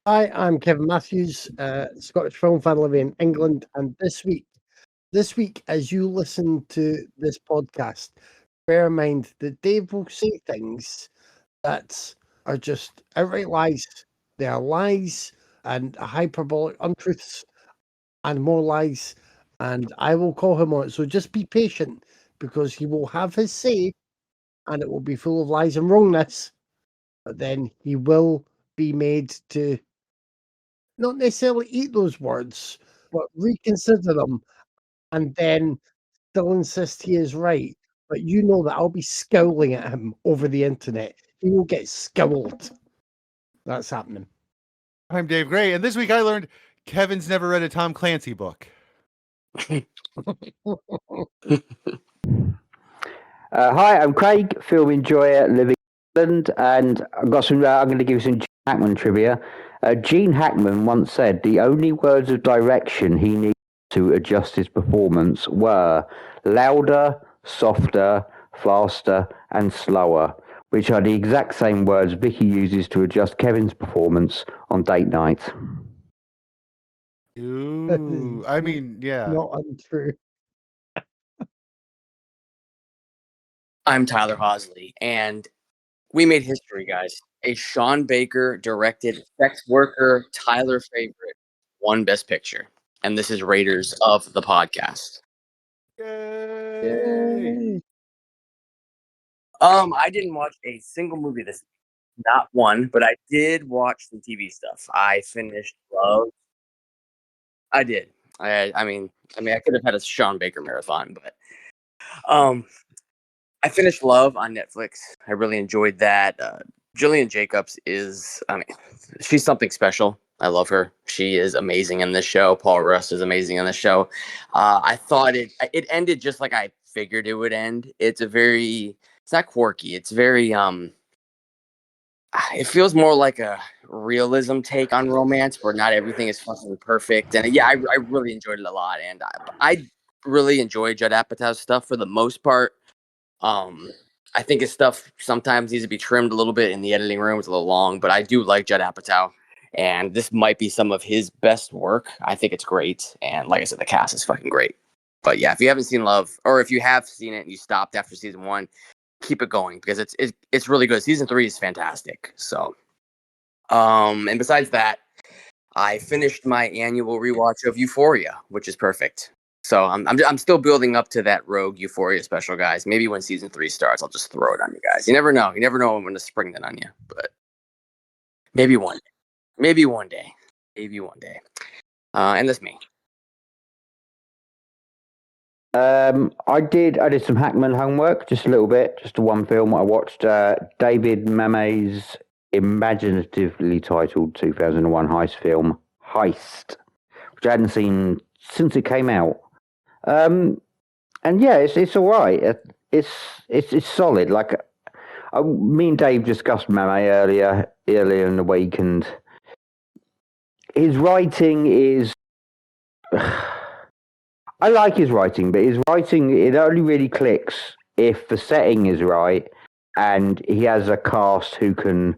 Hi, I'm Kevin Matthews, Scottish film fan living in England, and this week, as you listen to this podcast, bear in mind that Dave will say things that are just outright lies. They are lies and hyperbolic untruths and more lies, and I will call him on it. So just be patient because he will have his say, and it will be full of lies and wrongness. But then he will be made to not necessarily eat those words, but reconsider them and then still insist he is right. But you know that I'll be scowling at him over the internet. He will get scowled. That's happening. I'm Dave Gray, and this week I learned Kevin's never read a Tom Clancy book. Hi, I'm Craig, film enjoyer living in England, and I've got some. I'm going to give you some Gene Hackman trivia. Gene Hackman once said the only words of direction he needed to adjust his performance were louder, softer, faster, and slower, which are the exact same words Vicky uses to adjust Kevin's performance on date night. Ooh, I mean, yeah. Not untrue. I'm Tyler Hosley, and we made history, guys. A Sean Baker directed sex worker, Tyler favorite, won Best Picture. And this is Raiders of the podcast. Yay! I didn't watch a single movie this week. Not one, but I did watch some TV stuff. I finished Love. I did. I mean, I could have had a Sean Baker marathon, but I finished Love on Netflix. I really enjoyed that. Jillian Jacobs she's something special. I love her. She is amazing in this show. Paul Rudd is amazing in this show. I thought it ended just like I figured it would end. It's not quirky. It's very, it feels more like a realism take on romance where not everything is fucking perfect. And yeah, I really enjoyed it a lot. And I really enjoy Judd Apatow's stuff for the most part. I think his stuff sometimes needs to be trimmed a little bit in the editing room. It's a little long, but I do like Judd Apatow, and this might be some of his best work. I think it's great, and like I said, the cast is fucking great. But yeah, if you haven't seen Love, or if you have seen it and you stopped after season 1, keep it going because it's really good. Season 3 is fantastic. So, and besides that, I finished my annual rewatch of Euphoria, which is perfect. So I'm still building up to that Rogue Euphoria special, guys. Maybe when season 3 starts, I'll just throw it on you guys. You never know. You never know when I'm going to spring that on you. But maybe one day. Maybe one day. Maybe one day. And that's me. I did some Hackman homework, just a little bit, just one film I watched. David Mamet's imaginatively titled 2001 heist film, Heist, which I hadn't seen since it came out. And yeah, it's all right. It's solid. Like me and Dave discussed Mamet earlier in the week, and his writing is. I like his writing, but his writing it only really clicks if the setting is right and he has a cast who can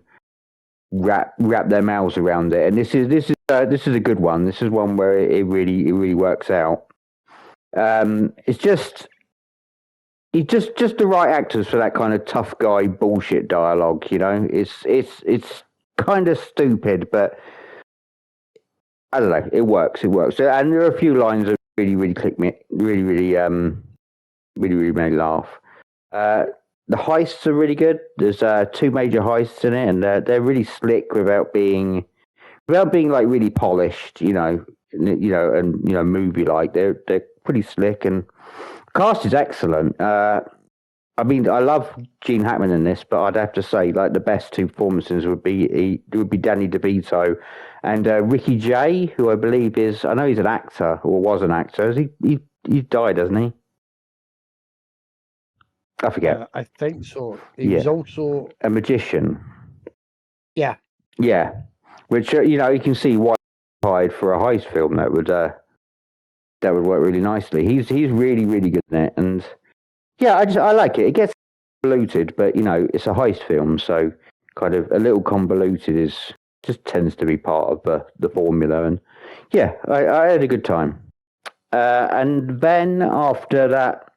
wrap their mouths around it. And this is a good one. This is one where it really works out. It's just the right actors for that kind of tough guy bullshit dialogue. You know, it's kind of stupid, but I don't know. It works. And there are a few lines that really click me. Really made me laugh. The heists are really good. There's 2 major heists in it, and they're really slick without being like really polished. You know, movie like. They're pretty slick, and the cast is excellent. I mean, I love Gene Hackman in this, but I'd have to say, like, the best two performances would be Danny DeVito and Ricky Jay, who I believe is, I know he's an actor or was an actor. He died, hasn't he? I forget. I think so. He was also a magician. Yeah. Yeah, which you can see why he hired for a heist film that would work really nicely. He's really really good in it, and yeah, I like it. It gets convoluted, but it's a heist film, so kind of a little convoluted just tends to be part of the formula. And yeah, I had a good time. And then after that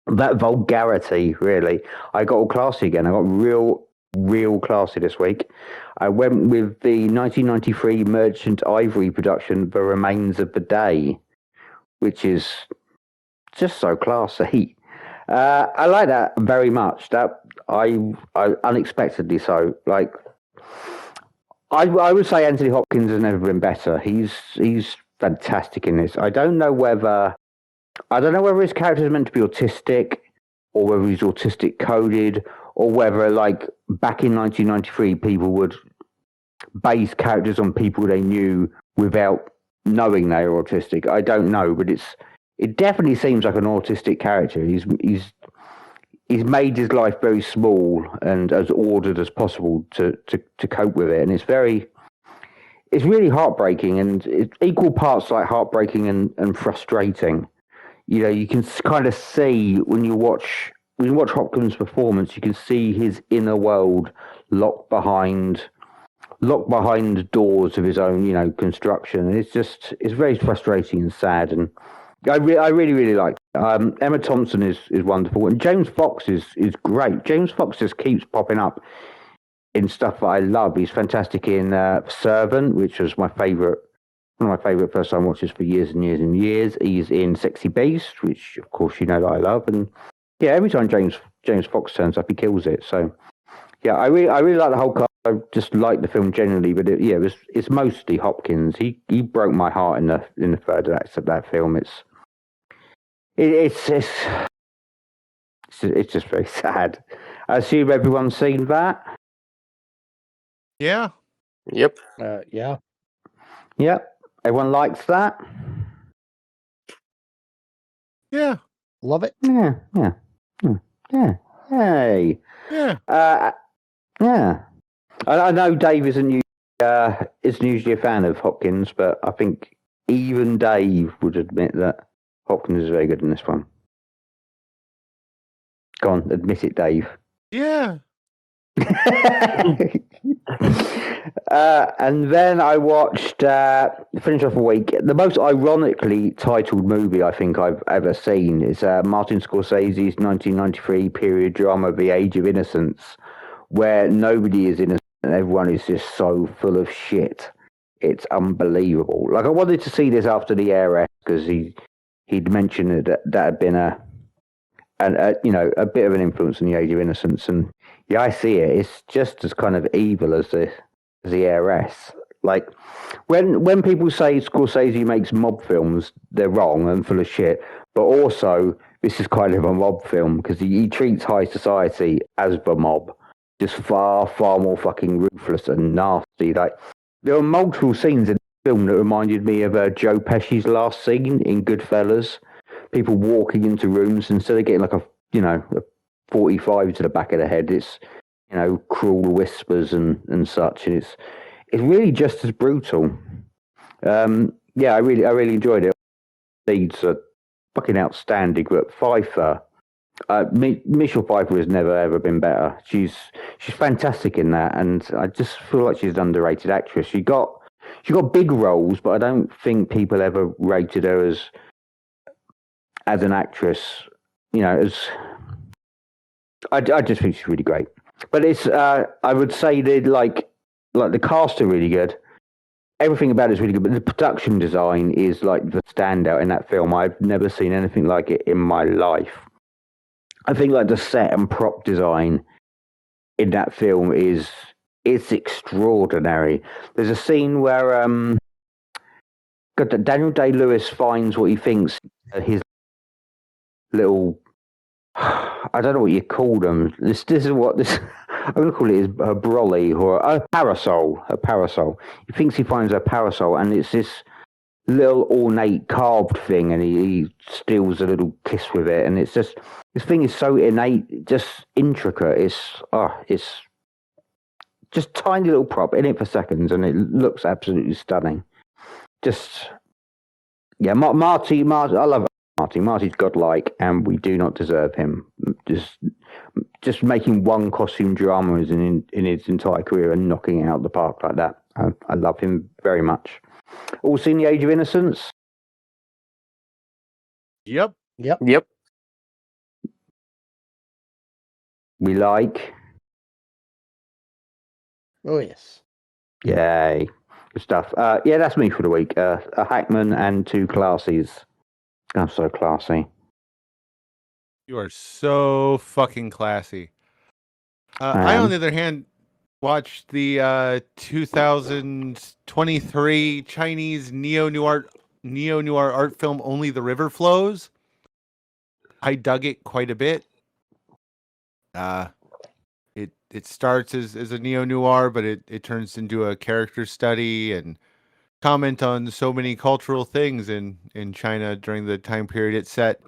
vulgarity, really, I got all classy again. I got real classy this week. I went with the 1993 Merchant Ivory production, The Remains of the Day, which is just so classy. I like that very much. That I unexpectedly so. Like, I would say Anthony Hopkins has never been better. He's fantastic in this. I don't know whether his character is meant to be autistic, or whether he's autistic coded, or whether, like, back in 1993, people would base characters on people they knew without knowing they were autistic. I don't know, but it definitely seems like an autistic character. He's made his life very small and as ordered as possible to cope with it, and it's really heartbreaking, and it's equal parts like heartbreaking and frustrating. You can kind of see when you watch Hopkins' performance, you can see his inner world locked behind doors of his own, construction. And it's very frustrating and sad. And I really, really like it. Emma Thompson is wonderful, and James Fox is great. James Fox just keeps popping up in stuff that I love. He's fantastic in Servant, which was one of my favorite first time watches for years and years and years. He's in Sexy Beast, which of course that I love, and yeah, every time James Fox turns up, he kills it. So yeah, I really like the whole cast. I just like the film generally, but it's mostly Hopkins. He broke my heart in the third act of that film. It's just very sad. I assume everyone's seen that. Yeah. Yep. Yeah. Yep. Everyone likes that. Yeah. Love it. Yeah. Hey. Yeah. Yeah. I know Dave isn't usually a fan of Hopkins, but I think even Dave would admit that Hopkins is very good in this one. Go on, admit it, Dave. Yeah. And then I watched, finish off a week, the most ironically titled movie I think I've ever seen is Martin Scorsese's 1993 period drama, The Age of Innocence, where nobody is innocent and everyone is just so full of shit. It's unbelievable. Like, I wanted to see this after the Heiress because he'd mentioned that had been a bit of an influence on The Age of Innocence, and yeah, I see it. It's just as kind of evil as the Heiress. Like, when people say Scorsese makes mob films, they're wrong and full of shit. But also, this is kind of a mob film because he treats high society as the mob, just far, far more fucking ruthless and nasty. Like, there were multiple scenes in the film that reminded me of Joe Pesci's last scene in Goodfellas. People walking into rooms instead of getting like a 45 to the back of the head, it's cruel whispers and such, and it's really just as brutal. Yeah, I really enjoyed it. Leads are fucking outstanding, but Pfeiffer, Michelle Pfeiffer has never ever been better. She's fantastic in that, and I just feel like she's an underrated actress. She got big roles, but I don't think people ever rated her as an actress. As I just think she's really great. But it's I would say that like the cast are really good. Everything about it is really good, but the production design is like the standout in that film. I've never seen anything like it in my life. I think like the set and prop design in that film it's extraordinary. There's a scene where Daniel Day-Lewis finds what he thinks his little I don't know what you call them. This is what this. I'm going to call it a brolly or a parasol. A parasol. He thinks he finds a parasol, and it's this little ornate carved thing, and he steals a little kiss with it, and it's just this thing is so innate, just intricate. It's just tiny little prop in it for seconds, and it looks absolutely stunning. Just yeah, Marty. I love Marty. Marty's godlike, and we do not deserve him. Just making one costume drama in his entire career and knocking it out the park like that. I love him very much. All seen The Age of Innocence? Yep. We like. Oh yes. Yay. Good stuff. Yeah, that's me for the week. A Hackman and 2 classies. I'm so classy. You are so fucking classy. I, on the other hand, watched the 2023 Chinese neo-noir art film Only the River Flows. I dug it quite a bit. It starts as a neo-noir, but it turns into a character study and comment on so many cultural things in China during the time period it's set.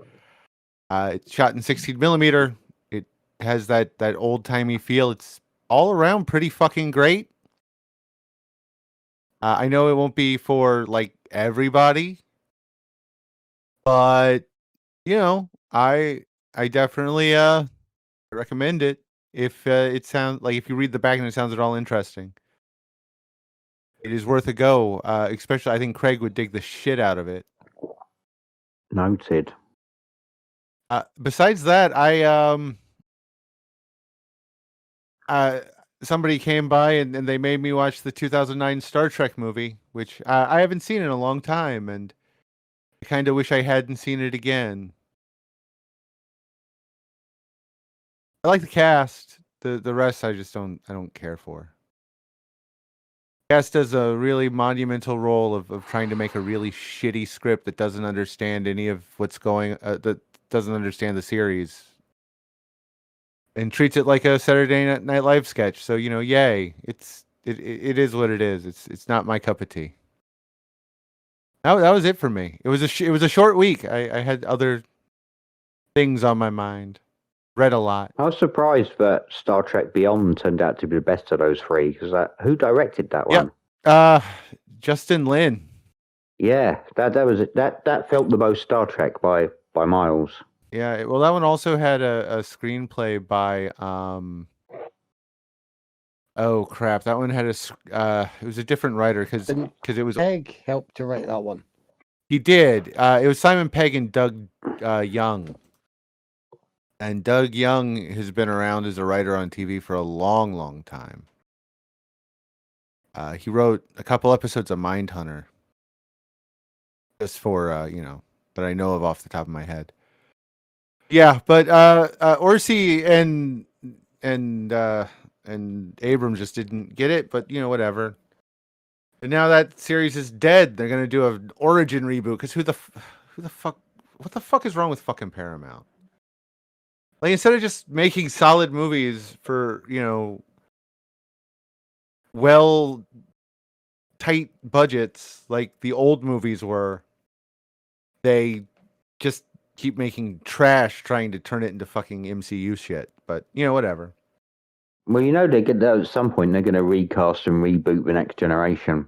It's shot in 16 millimeter. It has that old timey feel. It's all around pretty fucking great. I know it won't be for like everybody, but you know, I definitely recommend it if it sounds like, if you read the back and it sounds at all interesting. It is worth a go. Especially, I think Craig would dig the shit out of it. Noted. Besides that, somebody came by and they made me watch the 2009 Star Trek movie, which I haven't seen in a long time, and I kind of wish I hadn't seen it again. I like the cast. The rest I don't care for. The cast does a really monumental role of trying to make a really shitty script that doesn't understand any of what's going that doesn't understand the series, and treats it like a Saturday Night Live sketch. So, you know, yay! It is what it is. It's not my cup of tea. That was it for me. It was a short week. I had other things on my mind. Read a lot. I was surprised that Star Trek Beyond turned out to be the best of those 3. Because who directed that one? Justin Lin. Yeah, that was it. That felt the most Star Trek by miles. Yeah, well, that one also had a screenplay by oh crap, that one had it was a different writer because it was Pegg helped to write that one. He did. It was Simon Pegg and Doug Young. And Doug Young has been around as a writer on TV for a long, long time. He wrote a couple episodes of Mindhunter. Just for, that I know of off the top of my head. Yeah, but Orsi and Abrams just didn't get it, but, whatever. And now that series is dead. They're going to do an origin reboot, because who the fuck, what the fuck is wrong with fucking Paramount? Like, instead of just making solid movies for, well, tight budgets like the old movies were, they just keep making trash trying to turn it into fucking MCU shit. But, whatever. Well, at some point they're going to recast and reboot the Next Generation.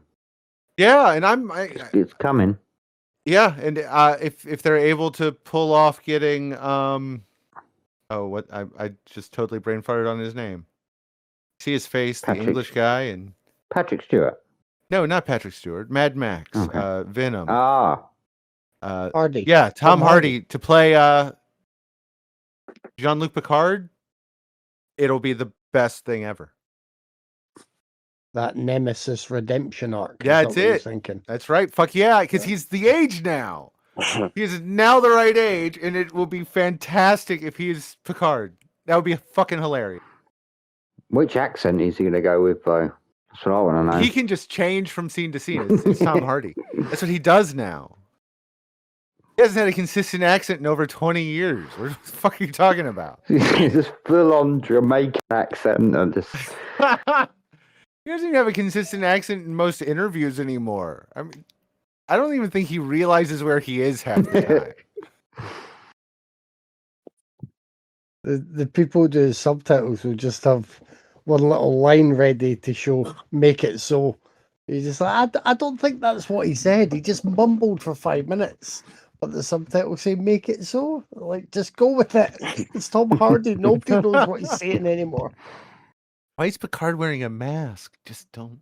Yeah, and it's coming. Yeah, and if they're able to pull off getting I just totally brain farted on his name. See his face, the English guy, and Patrick Stewart. No, not Patrick Stewart. Mad Max, okay. Venom. Hardy. Yeah, Tom Hardy to play Jean-Luc Picard. It'll be the best thing ever. That Nemesis redemption arc. Yeah, that's it. Thinking. That's right. Fuck yeah, because he's the age now. He's now the right age, and it will be fantastic if he's Picard. That would be fucking hilarious. Which accent is he going to go with, though? That's what I want to know. He can just change from scene to scene. It's Tom Hardy. That's what he does now. He hasn't had a consistent accent in over 20 years. What the fuck are you talking about? Just full on Jamaican accent. And just... He doesn't even have a consistent accent in most interviews anymore. I mean, I don't even think he realizes where he is half the time. The people do subtitles will just have one little line ready to show, make it so. He's just like, I don't think that's what he said. He just mumbled for 5 minutes. But the subtitles say, make it so. Like, just go with it. It's Tom Hardy. Nobody knows what he's saying anymore. Why is Picard wearing a mask? Just don't.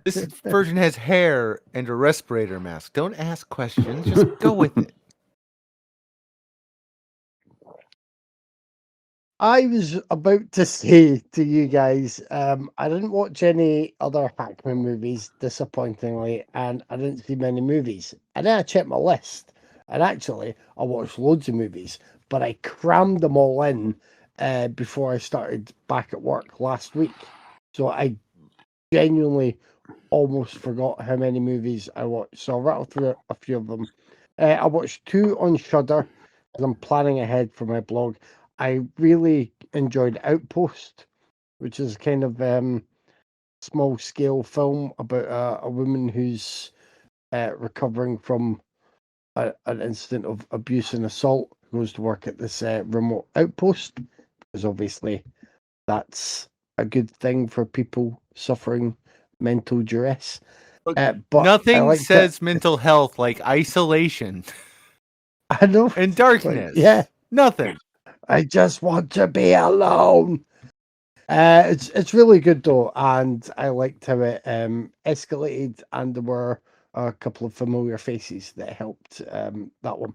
This version has hair and a respirator mask. Don't ask questions. Just go with it. I was about to say to you guys, I didn't watch any other Hackman movies, disappointingly, and I didn't see many movies. And then I checked my list, and actually, I watched loads of movies, but I crammed them all in before I started back at work last week. So I genuinely almost forgot how many movies I watched. So I'll rattle through a few of them. I watched 2 on Shudder because I'm planning ahead for my blog. I really enjoyed Outpost, which is kind of small scale film about a woman who's recovering from an incident of abuse and assault, goes to work at this remote outpost, because obviously that's a good thing for people suffering mental duress. But nothing says mental health like isolation. I know. And darkness. Yeah. Nothing. I just want to be alone. It's really good though, and I liked how it escalated, and there were a couple of familiar faces that helped that one.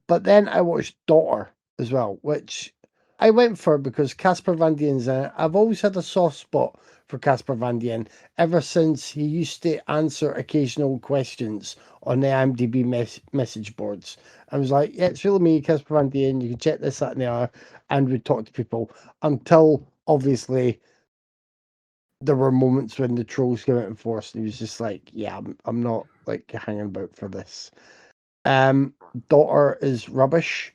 But then I watched Daughter as well, which I went for because Casper Van Dien's in it. I've always had a soft spot for Casper Van Dien ever since he used to answer occasional questions on the IMDb message boards. I was like, yeah, it's really me, Casper Van Dien. You can check this, that, and the other. And we'd talk to people until obviously there were moments when the trolls came out in force, and he was just like, yeah, I'm not like hanging about for this. Daughter is rubbish,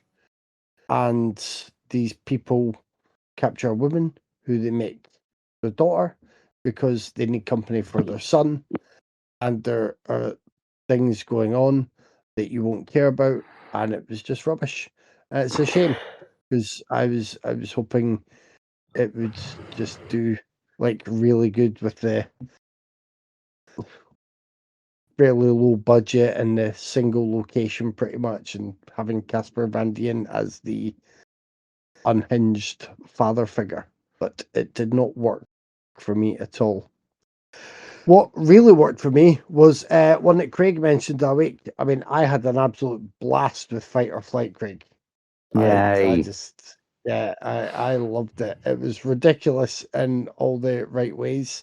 and these people capture a woman who they make their daughter because they need company for their son, and there are things going on that you won't care about, and it was just rubbish. It's a shame because I was hoping it would just do like really good with the fairly low budget and the single location pretty much, and having Casper Van Dien as the unhinged father figure, but it did not work for me at all. What really worked for me was one that Craig mentioned a week. I mean, I had an absolute blast with Fight or Flight, Craig. I just, yeah, I loved it. It was ridiculous in all the right ways.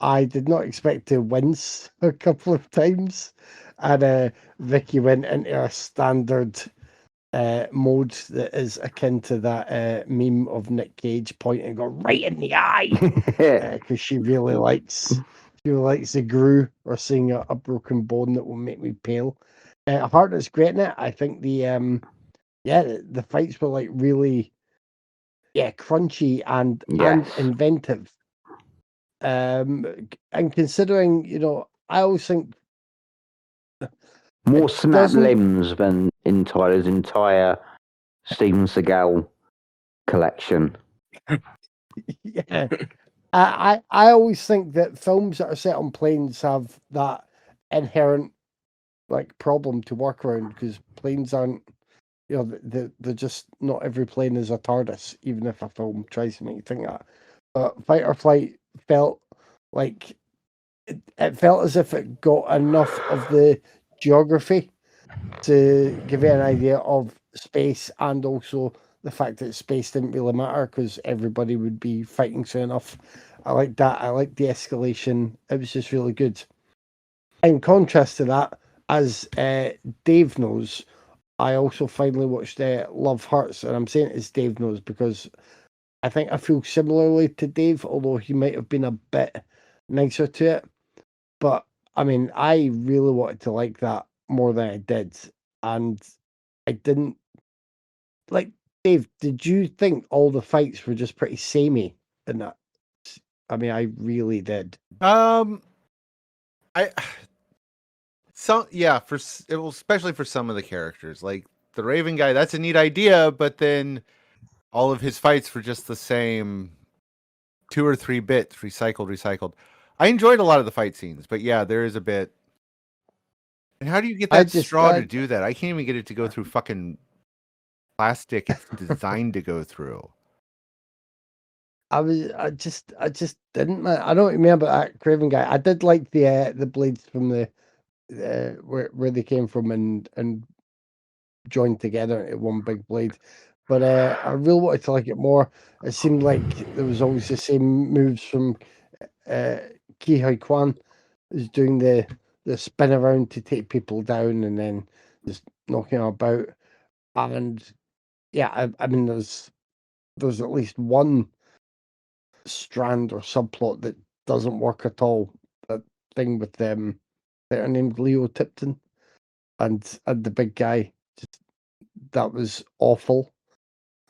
I did not expect to wince a couple of times, and Vicky went into a standard mode that is akin to that meme of Nick Cage pointing and going right in the eye, because she really likes the Gru, or seeing a broken bone that will make me pale. Hartnett's great in it. I think the fights were like really crunchy and inventive. And considering, I always think more snap limbs than his entire Steven Seagal collection. Yeah. I always think that films that are set on planes have that inherent like problem to work around, because planes aren't, they're just, not every plane is a TARDIS, even if a film tries to make you think that. But Fight or Flight felt like it felt as if it got enough of the geography to give you an idea of space, and also the fact that space didn't really matter because everybody would be fighting soon enough. I like that. I like the escalation. It was just really good. In contrast to that, as Dave knows, I also finally watched Love Hurts, and I'm saying it's Dave knows because I think I feel similarly to Dave, although he might have been a bit nicer to it. But I mean, I really wanted to like that more than I did, and I didn't like. Dave, did you think all the fights were just pretty samey in that? I mean, I really did. I especially for some of the characters, like the Raven guy. That's a neat idea, but then all of his fights were just the same 2 or 3 bits recycled. I enjoyed a lot of the fight scenes, but yeah, there is a bit. And how do you get that straw to do that? I can't even get it to go through fucking plastic it's designed to go through. I just didn't. I don't remember that Craven guy. I did like the blades from the where they came from and joined together into one big blade. But I really wanted to like it more. It seemed like there was always the same moves from Ki Hoi Kwan, who's doing the spin around to take people down and then just knocking them about. And yeah, I mean, there's at least one strand or subplot that doesn't work at all. That thing with them, they're named Leo Tipton and the big guy. Just that was awful.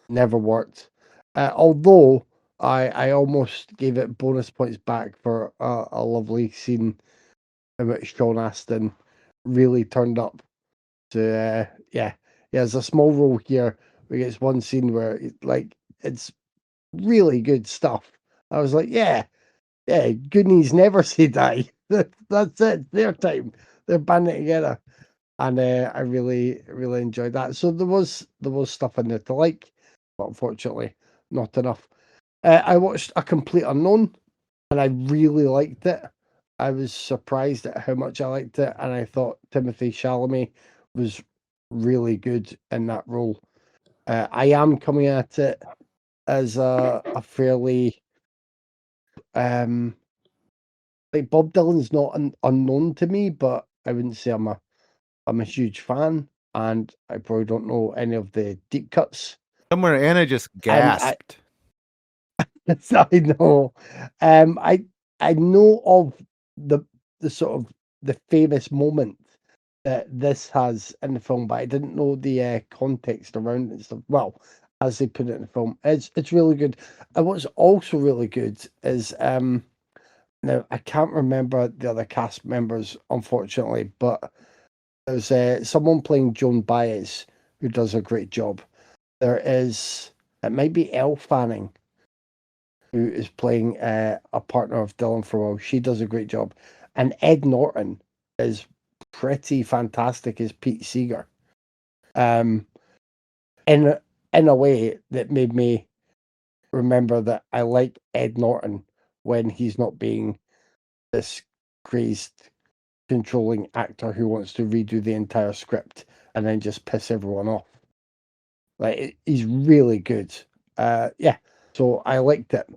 Never worked. Although I almost gave it bonus points back for a lovely scene in which Sean Astin really turned up. To there's a small role here. We get one scene where it's really good stuff. I was like, yeah, Goonies never say die. That's it. Their time. They're banding together, and I really enjoyed that. So there was stuff in there to like, but unfortunately, not enough. I watched A Complete Unknown, and I really liked it. I was surprised at how much I liked it, and I thought Timothy Chalamet was really good in that role. I am coming at it as a fairly like Bob Dylan's not unknown to me, but I wouldn't say I'm a huge fan, and I probably don't know any of the deep cuts. Somewhere Anna just gasped. I know. I know of the sort of the famous moment that this has in the film, but I didn't know the context around it and stuff. Well, as they put it in the film, it's really good. And what's also really good is now I can't remember the other cast members, unfortunately, but there's someone playing Joan Baez who does a great job. There is it might be Elle Fanning who is playing a partner of Dylan for a while. She does a great job, and Ed Norton is pretty fantastic as Pete Seeger. In a way that made me remember that I like Ed Norton when he's not being this crazed controlling actor who wants to redo the entire script and then just piss everyone off. Like he's really good. So I liked it.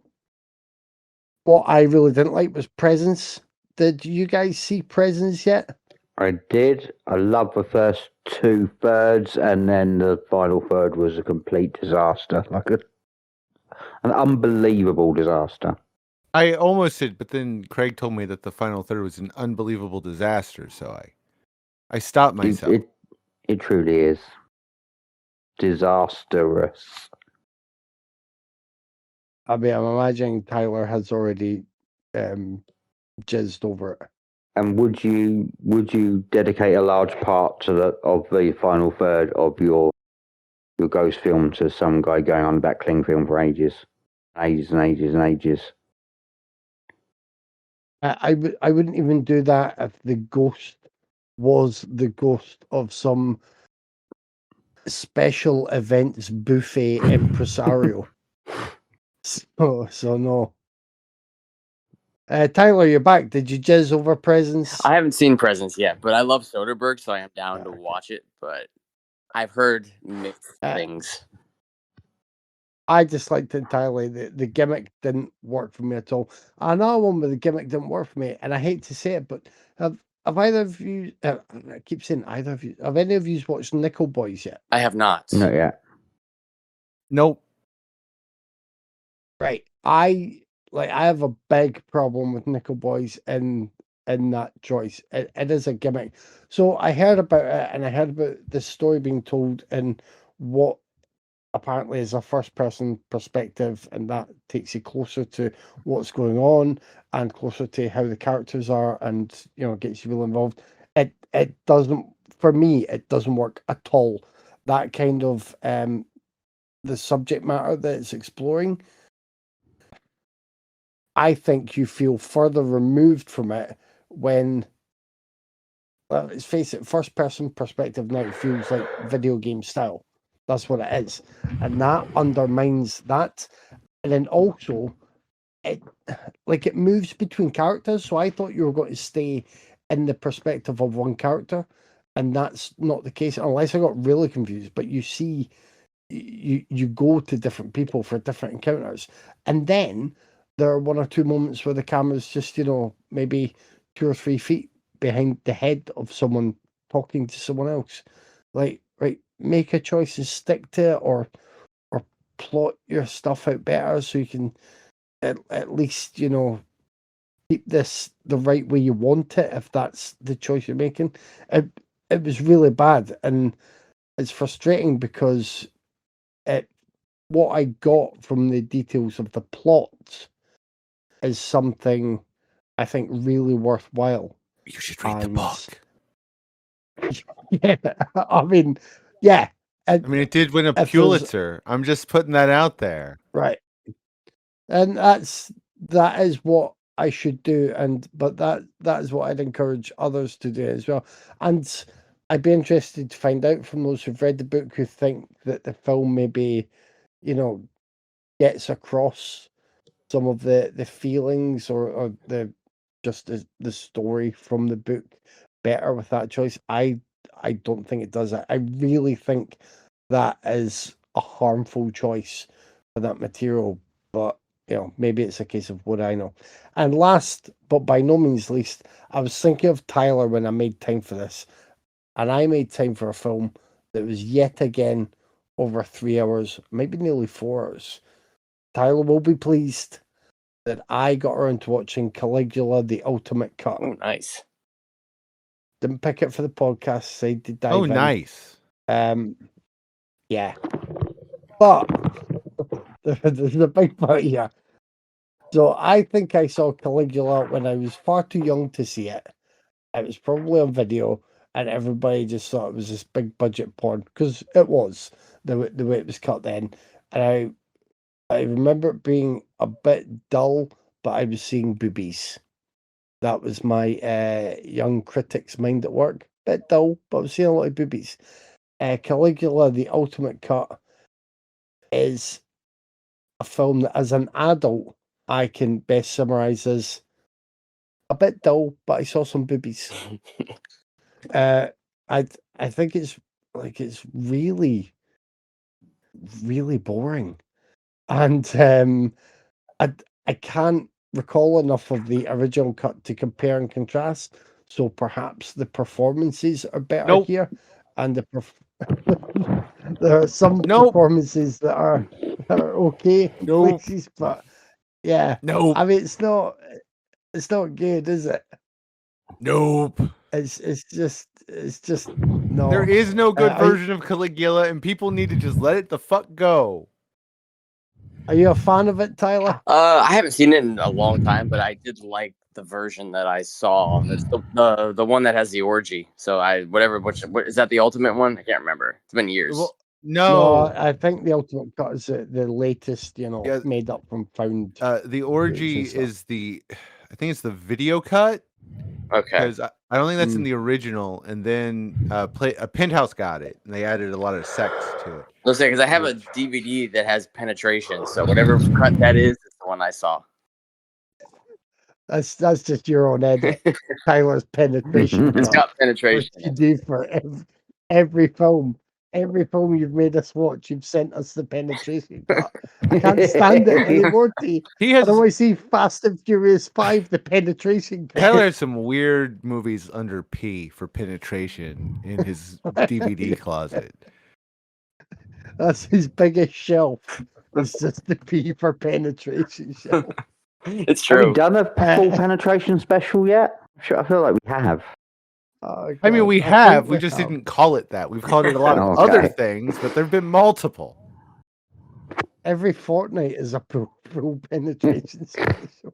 What I really didn't like was Presence. Did you guys see Presence yet? I did. I love the first 2/3, and then the final third was a complete disaster. An unbelievable disaster. I almost did, but then Craig told me that the final third was an unbelievable disaster, so I stopped myself. It truly is disastrous. I mean, I'm imagining Tyler has already jizzed over it. And would you dedicate a large part of the final third of your ghost film to some guy going on about cling film for ages and ages? I wouldn't even do that if the ghost was the ghost of some special events buffet impresario. So no. Tyler, you're back. Did you jizz over Presence? I haven't seen Presence yet, but I love Soderbergh, so I am down to watch it. But I've heard mixed things. I just liked it entirely. The gimmick didn't work for me at all. Another one where the gimmick didn't work for me, and I hate to say it, but have either of you? I keep saying either of you. Have any of you watched Nickel Boys yet? I have not. Not yet. Nope. Right. I have a big problem with Nickel Boys in in that choice. It is a gimmick. So I heard about it, and I heard about this story being told in what apparently is a first person perspective, and that takes you closer to what's going on and closer to how the characters are, and gets you really involved. It doesn't, for me, it doesn't work at all. That kind of the subject matter that it's exploring, I think you feel further removed from it when, well, let's face it, first person perspective now feels like video game style. That's what it is. And that undermines that. And then also, it moves between characters. So I thought you were going to stay in the perspective of one character. And that's not the case, unless I got really confused. But you see, you go to different people for different encounters. And then there are one or two moments where the camera's just, maybe 2 or 3 feet behind the head of someone talking to someone else. Like, right, make a choice and stick to it, or plot your stuff out better so you can at least, keep this the right way you want it, if that's the choice you're making. It was really bad, and it's frustrating because what I got from the details of the plot is something I think really worthwhile. You should read the book. Yeah, I mean, yeah. It did win a Pulitzer. I'm just putting that out there. Right. And that is what I should do, but that is what I'd encourage others to do as well. And I'd be interested to find out from those who've read the book who think that the film maybe, gets across some of the feelings or the just the story from the book better with that choice. I don't think it does that. I really think that is a harmful choice for that material, but maybe it's a case of what I know. And last, but by no means least, I was thinking of Tyler when I made time for this, and I made time for a film that was yet again over 3 hours, maybe nearly 4 hours. Tyler will be pleased that I got around to watching Caligula, the Ultimate Cut. Oh, nice. Didn't pick it for the podcast, so I did dive in. Nice. Yeah. But there's a big part here. So I think I saw Caligula when I was far too young to see it. It was probably on video, and everybody just thought it was this big budget porn, because it was the way it was cut then. And I remember it being a bit dull, but I was seeing boobies. That was my young critic's mind at work. Bit dull, but I was seeing a lot of boobies. Caligula, the Ultimate Cut, is a film that, as an adult, I can best summarize as a bit dull, but I saw some boobies. I think it's really, really boring, and I can't recall enough of the original cut to compare and contrast. So perhaps the performances are better here, and there are some performances that are okay places, but yeah, I mean it's not good, is it? Nope. It's just no. There is no good version of Caligula, and people need to just let it the fuck go. Are you a fan of it, Tyler? I haven't seen it in a long time, but I did like the version that I saw. It's the one that has the orgy. So what is that, the Ultimate one? I can't remember. It's been years. Well, no, I think the Ultimate Cut is the latest, made up from found. The orgy is I think it's the video cut. Okay. Because I don't think that's in the original, and then Penthouse got it, and they added a lot of sex to it. Let's say, because I have a DVD that has penetration, so whatever cut that is the one I saw. That's just your own edit. Tyler's penetration. It's got penetration. What you do for every film. Every film you've made us watch, you've sent us the penetration cut. I can't stand it anymore. Otherwise, see Fast and Furious 5, the penetration cut. Tyler has some weird movies under P for penetration in his DVD closet. That's his biggest shelf. It's just the P for penetration shelf. It's true. Have you done a full penetration special yet? Sure, I feel like we have. Oh, I mean, God, we I have. think We just have. didn't call it that. We've called it a lot of Okay. other things, but there have been multiple. Every fortnight is a full penetration special.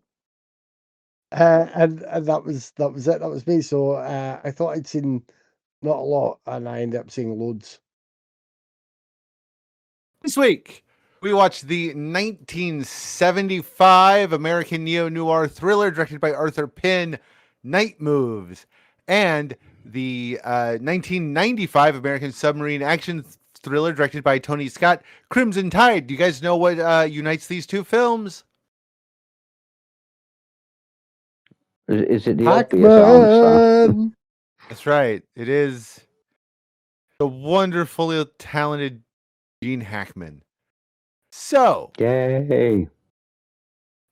And that was it. That was me. So I thought I'd seen not a lot, and I ended up seeing loads. This week, we watched the 1975 American neo-noir thriller directed by Arthur Penn, Night Moves, and the 1995 American submarine action thriller directed by Tony Scott, Crimson Tide. Do you guys know what unites these two films? Is it the obvious answer? Hackman! That's right. It is the wonderfully talented Gene Hackman. So, Yay.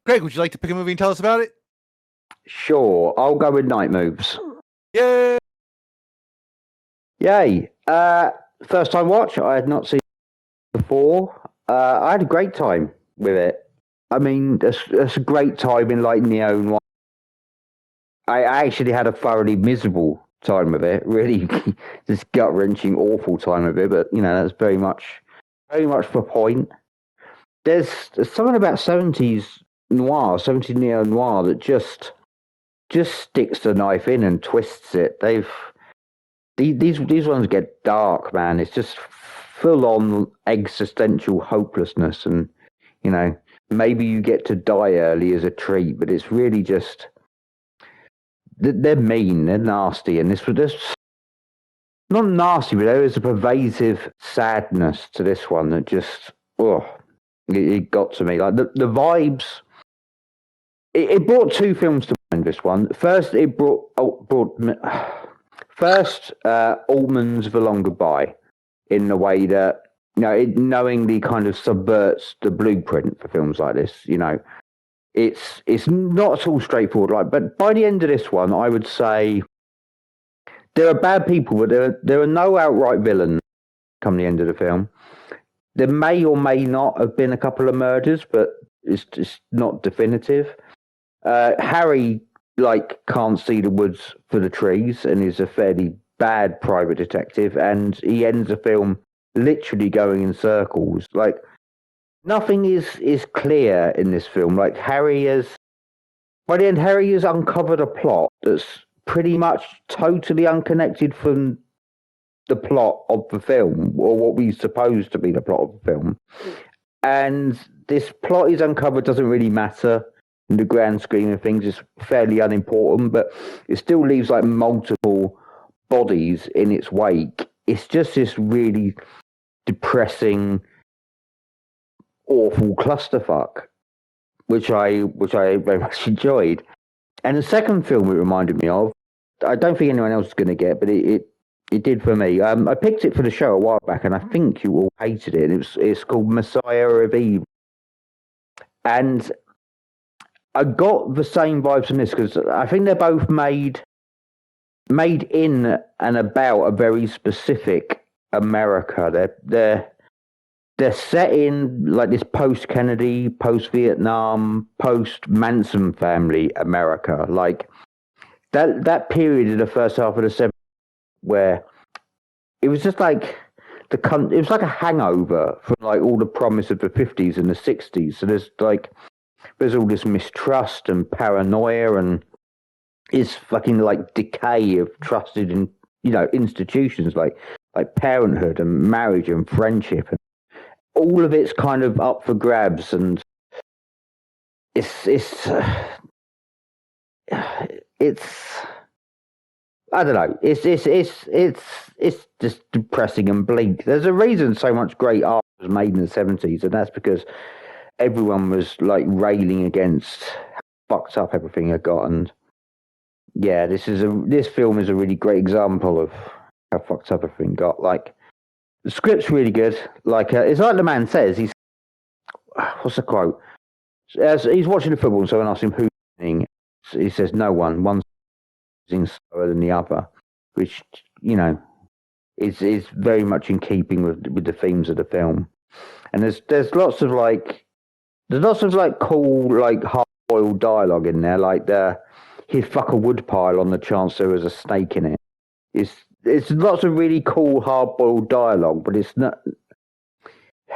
Craig, would you like to pick a movie and tell us about it? Sure, I'll go with Night Moves. Yay! Yay. First time watch, I had not seen it before. I had a great time with it. I mean, it's a great time in like neo-noir. I actually had a thoroughly miserable time with it. Really, just gut-wrenching, awful time with it. But you know, that's very much the point. There's something about 70s noir, 70s neo-noir that just sticks the knife in and twists it. These ones get dark, man. It's just full on existential hopelessness, and you know, maybe you get to die early as a treat, but it's really just they're mean, they're nasty, and this not nasty, but there is a pervasive sadness to this one that just it got to me. Like the vibes. It brought two films to mind. This one first, it brought first Altman's The Long Goodbye, in the way that it knowingly kind of subverts the blueprint for films like this. You know, it's not at all straightforward. Like, but by the end of this one, I would say there are bad people, but there are no outright villains. Come the end of the film, there may or may not have been a couple of murders, but it's just not definitive. Harry can't see the woods for the trees and is a fairly bad private detective, and he ends the film literally going in circles. Like nothing is clear in this film. Like by the end, Harry has uncovered a plot that's pretty much totally unconnected from the plot of the film, or what we suppose to be the plot of the film. And this plot he's uncovered doesn't really matter in the grand scheme of things. It's fairly unimportant, but it still leaves like multiple bodies in its wake. It's just this really depressing, awful clusterfuck, which I very much enjoyed. And the second film it reminded me of, I don't think anyone else is going to get, but it did for me. I picked it for the show a while back, and I think you all hated it. It's called Messiah of Evil, and I got the same vibes from this because I think they're both made in and about a very specific America. They're set in like this post-Kennedy, post-Vietnam, post-Manson family America, like that period in the first half of the 70s where it was just like it was like a hangover from like all the promise of the 50s and the 60s. So there's all this mistrust and paranoia, and it's fucking like decay of trusted in institutions like parenthood and marriage and friendship, and all of it's kind of up for grabs, and it's I don't know. It's just depressing and bleak. There's a reason so much great art was made in the 70s, and that's because everyone was like railing against how fucked up everything had got. And yeah, this film is a really great example of how fucked up everything got. Like the script's really good. Like it's like the man says. What's the quote? As he's watching the football, and someone asks him who's winning. He says no one. One's slower than the other, which is very much in keeping with the themes of the film. And there's lots of cool hard-boiled dialogue in there. Like he'd fuck a wood pile on the chance there was a snake in it. It's lots of really cool hard boiled dialogue, but it's not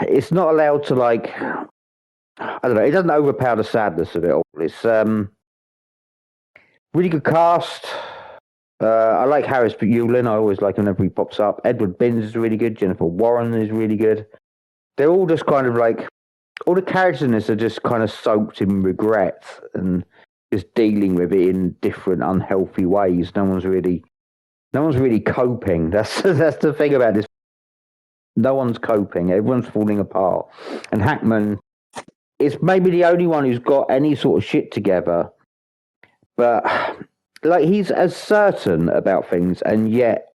allowed to, like, I don't know. It doesn't overpower the sadness of it all. It's really good cast. I like Harris Yulin. I always like him whenever he pops up. Edward Binns is really good. Jennifer Warren is really good. They're all just kind of like, all the characters in this are just kind of soaked in regret and just dealing with it in different unhealthy ways. No one's really coping. That's the thing about this. No one's coping. Everyone's falling apart. And Hackman is maybe the only one who's got any sort of shit together. But like, he's as certain about things and yet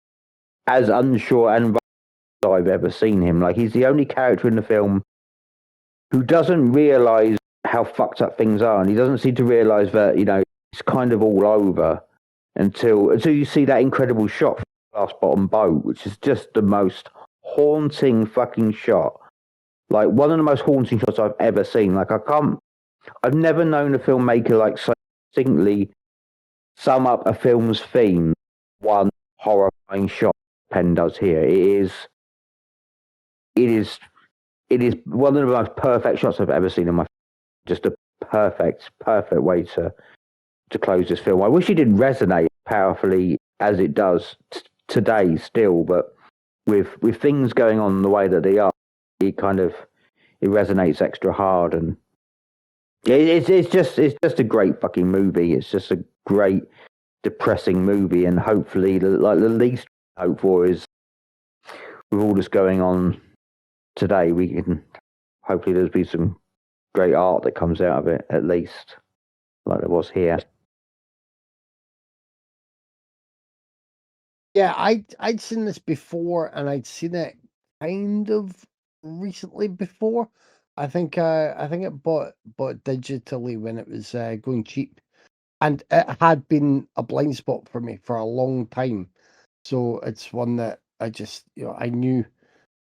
as unsure and I've ever seen him. Like, he's the only character in the film who doesn't realise how fucked up things are, and he doesn't seem to realise that, you know, it's kind of all over until you see that incredible shot from the glass bottom boat, which is just the most haunting fucking shot. Like, one of the most haunting shots I've ever seen. Like, I've never known a filmmaker like so distinctly sum up a film's theme one horrifying shot Penn does here. It is one of the most perfect shots I've ever seen in my. Just a perfect way to close this film. I wish it didn't resonate powerfully as it does today still, but with things going on the way that they are, it resonates extra hard, and it's just a great fucking movie. It's just a great depressing movie, and hopefully the least I hope for is, with all this going on today, we can hopefully there's be some great art that comes out of it, at least, like there was here. Yeah, I'd seen this before, and I'd seen it kind of recently before. I think it bought digitally when it was going cheap, and it had been a blind spot for me for a long time. So it's one that I just, I knew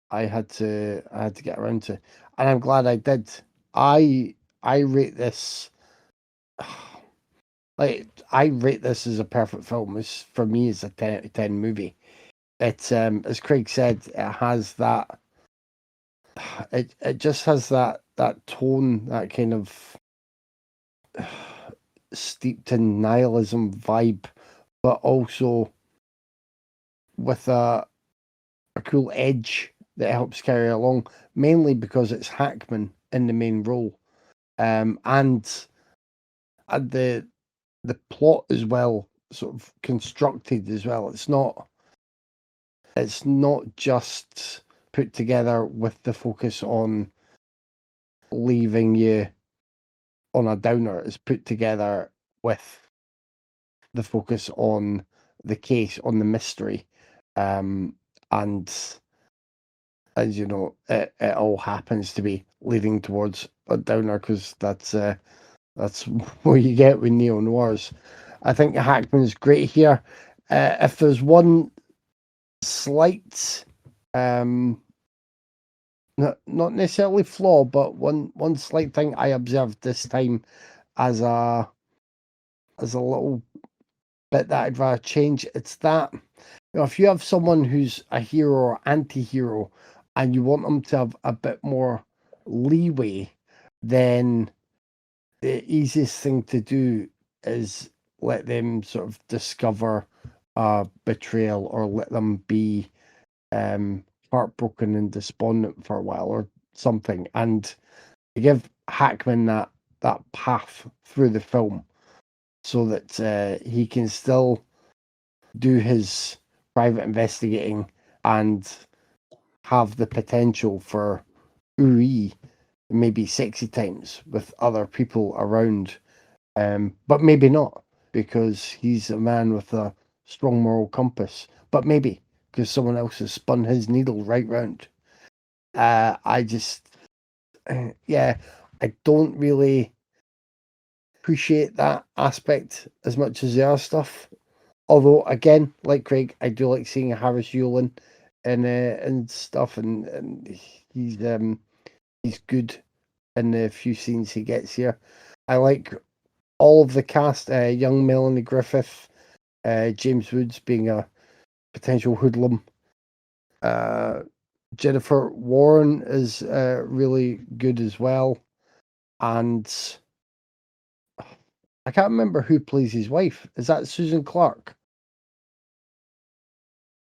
I had to get around to, and I'm glad I did. I rate this. Like, I rate this as a perfect film. For me, it's a 10 out of 10 movie. It's as Craig said, it has that. It just has that tone, that kind of steeped in nihilism vibe, but also with a cool edge that helps carry along. Mainly because it's Hackman in the main role, and the plot as well, sort of constructed as well. It's not just put together with the focus on leaving you on a downer. It's put together with the focus on the case, on the mystery, and as you know, it all happens to be leading towards a downer, because that's what you get with neo-noirs. I think Hackman's great here. If there's one slight, not necessarily flaw, but one slight thing I observed this time as a little bit that I'd rather change, it's that, if you have someone who's a hero or anti-hero and you want them to have a bit more leeway, then the easiest thing to do is let them sort of discover betrayal, or let them be heartbroken and despondent for a while or something, and to give Hackman that path through the film, so that he can still do his private investigating and have the potential for ooey, maybe sexy times with other people around, but maybe not, because he's a man with a strong moral compass, but maybe because someone else has spun his needle right round. I just, yeah, I don't really appreciate that aspect as much as the other stuff. Although, again, like Craig, I do like seeing Harris Yulin and stuff, and he's good in the few scenes he gets here. I like all of the cast, young Melanie Griffith, James Woods being a potential hoodlum. Jennifer Warren is really good as well. And I can't remember who plays his wife. Is that Susan Clark?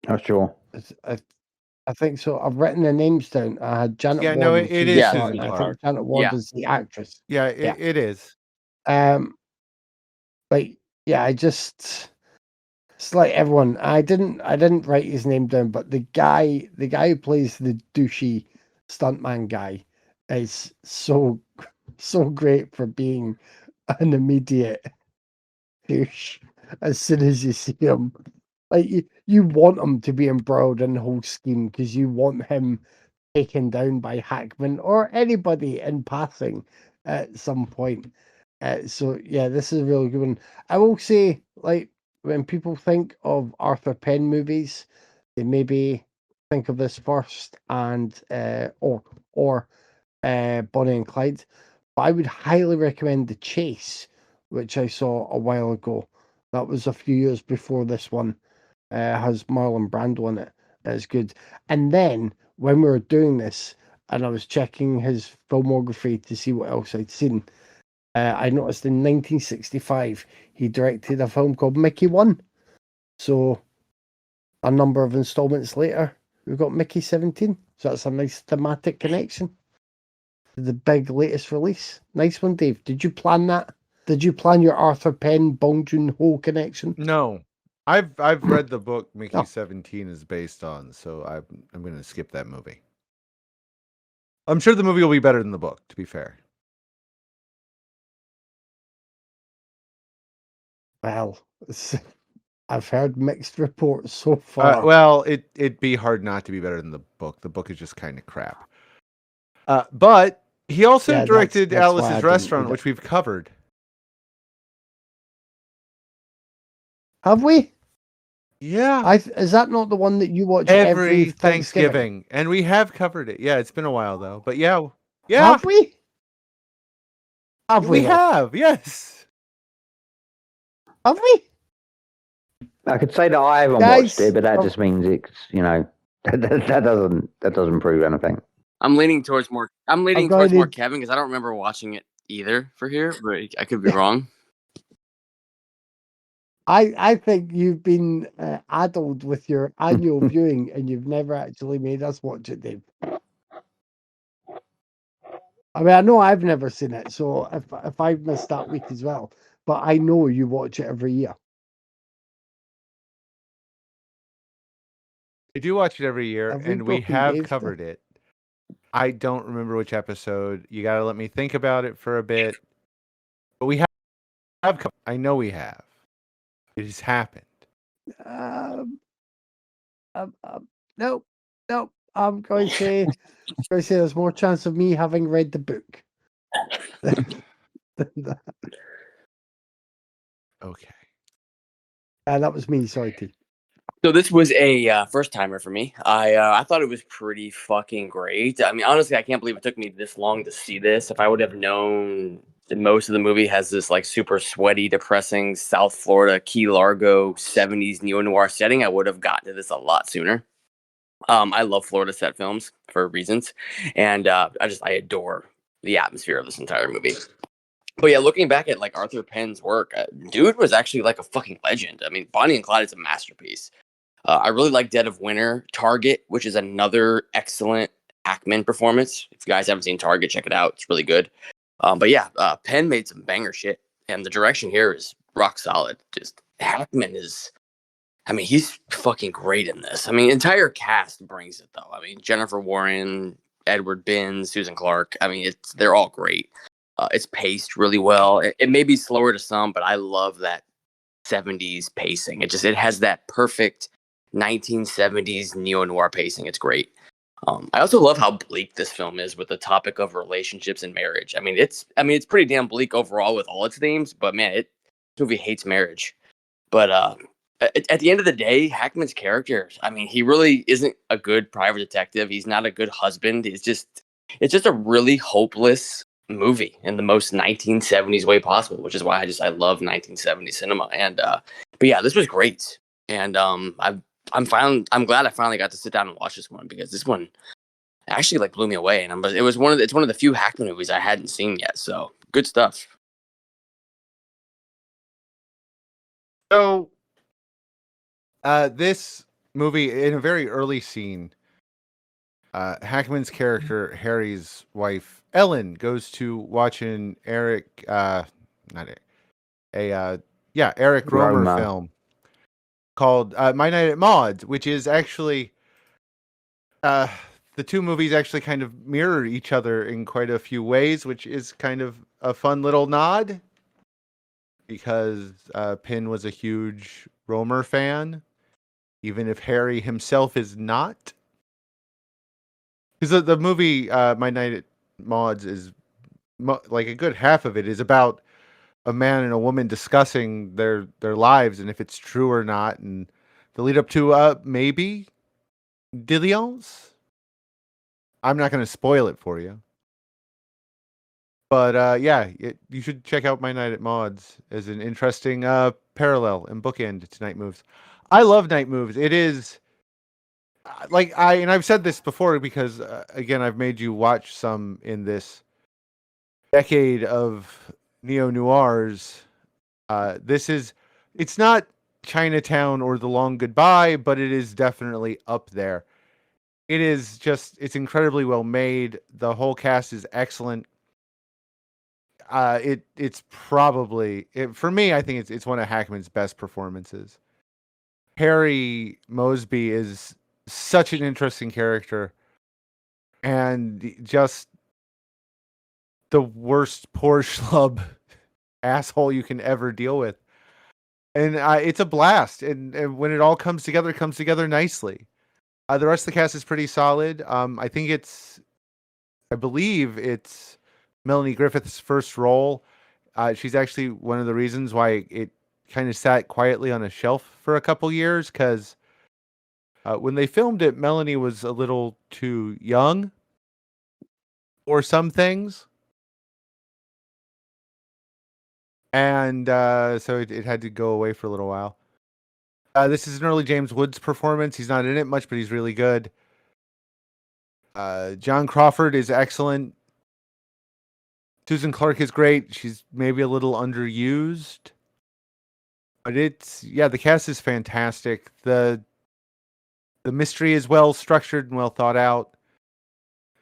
Not sure. I think so. I've written the names down. I had Janet Yeah, Ward. no, and it Susan is Clark. Susan I Clark. think Janet Ward Yeah. is the actress. Yeah, Yeah. it is. Like, yeah, it's like everyone. I didn't write his name down, but the guy who plays the douchey stuntman guy is so great for being an immediate douche as soon as you see him. Like you want him to be embroiled in the whole scheme because you want him taken down by Hackman or anybody in passing at some point. So yeah, this is a really good one. I will say, like, when people think of Arthur Penn movies, they maybe think of this first and or Bonnie and Clyde. But I would highly recommend The Chase, which I saw a while ago. That was a few years before this one. Has Marlon Brando in it. It's good. And then when we were doing this, and I was checking his filmography to see what else I'd seen, I noticed in 1965 he directed a film called Mickey One. So a number of installments later, we've got Mickey 17. So that's a nice thematic connection to the big latest release. Nice one, Dave. Did you plan that? Did you plan your Arthur Penn Bong Joon-ho connection? No, I've read the book Mickey Oh. 17 is based on, so I'm going to skip that movie. I'm sure the movie will be better than the book, to be fair. Well, I've heard mixed reports so far. Well, it'd be hard not to be better than the book. The book is just kind of crap. But he also Yeah, directed that's why I Alice's didn't Restaurant, read it. which we've covered. Have we? Yeah, Is that not the one that you watch every Thanksgiving? Thanksgiving, and we have covered it. Yeah, it's been a while though, but yeah, Have we? Have we? we though? have. Yes. Have we? I could say that I haven't Guys, watched it, but that just means it's that doesn't prove anything. I'm leaning towards more going Kevin because I don't remember watching it either for here, but I could be wrong. I think you've been addled with your annual viewing, and you've never actually made us watch it, Dave. I mean, I know I've never seen it, so if I've missed that week as well, but I know you watch it every year. I do watch it every year, Have we and we broken have Dave's covered it. I don't remember which episode. You got to let me think about it for a bit. But we have covered. I know we have. It has happened. Nope. I'm going to say there's more chance of me having read the book than that. Okay. That was me. Sorry, T. So this was a first timer for me. I thought it was pretty fucking great. I mean, honestly, I can't believe it took me this long to see this. If I would have known that most of the movie has this like super sweaty, depressing South Florida, Key Largo 70s neo-noir setting, I would have gotten to this a lot sooner. I love Florida set films for reasons, and I adore the atmosphere of this entire movie. But yeah, looking back at like Arthur Penn's work, dude was actually like a fucking legend. I mean, Bonnie and Clyde is a masterpiece. I really like Dead of Winter, Target, which is another excellent Hackman performance. If you guys haven't seen Target, check it out. It's really good. But yeah, Penn made some banger shit, and the direction here is rock solid. Just Hackman is, I mean, he's fucking great in this. I mean, entire cast brings it though. I mean, Jennifer Warren, Edward Binns, Susan Clark. I mean, they're all great. It's paced really well. It may be slower to some, but I love that 70s pacing. It has that perfect 1970s neo-noir pacing. It's great. I also love how bleak this film is with the topic of relationships and marriage. I mean, it's pretty damn bleak overall with all its themes, but man, this movie hates marriage. But at the end of the day, Hackman's character, I mean, he really isn't a good private detective. He's not a good husband. It's just a really hopeless movie in the most 1970s way possible, which is why I love 1970s cinema. And but yeah, this was great. And I'm glad I finally got to sit down and watch this one, because this one actually like blew me away. And it's one of the few Hackman movies I hadn't seen yet. So good stuff. So, this movie, in a very early scene, Hackman's character, Harry's wife, Ellen, goes to watch an Eric Romer film called My Night at Maud's, which is actually, the two movies actually kind of mirror each other in quite a few ways, which is kind of a fun little nod, because Penn was a huge Romer fan, even if Harry himself is not. Because the movie My Night at Maud's is like a good half of it is about a man and a woman discussing their lives and if it's true or not, and the lead up to maybe Dillions. I'm not going to spoil it for you, but you should check out My Night at Maud's as an interesting parallel and bookend to Night Moves. I love Night Moves. It is. I've said this before, because again, I've made you watch some in this decade of neo-noirs. It's not Chinatown or The Long Goodbye, but it is definitely up there. It's incredibly well made. The whole cast is excellent. It's probably, for me, I think it's one of Hackman's best performances. Harry Moseby is such an interesting character, and just the worst poor schlub asshole you can ever deal with. And it's a blast. And when it all comes together nicely. The rest of the cast is pretty solid. I believe it's Melanie Griffith's first role. She's actually one of the reasons why it kind of sat quietly on a shelf for a couple years, because when they filmed it, Melanie was a little too young for some things. And so it had to go away for a little while. This is an early James Woods performance. He's not in it much, but he's really good. John Crawford is excellent. Susan Clark is great. She's maybe a little underused. But the cast is fantastic. The mystery is well structured and well thought out.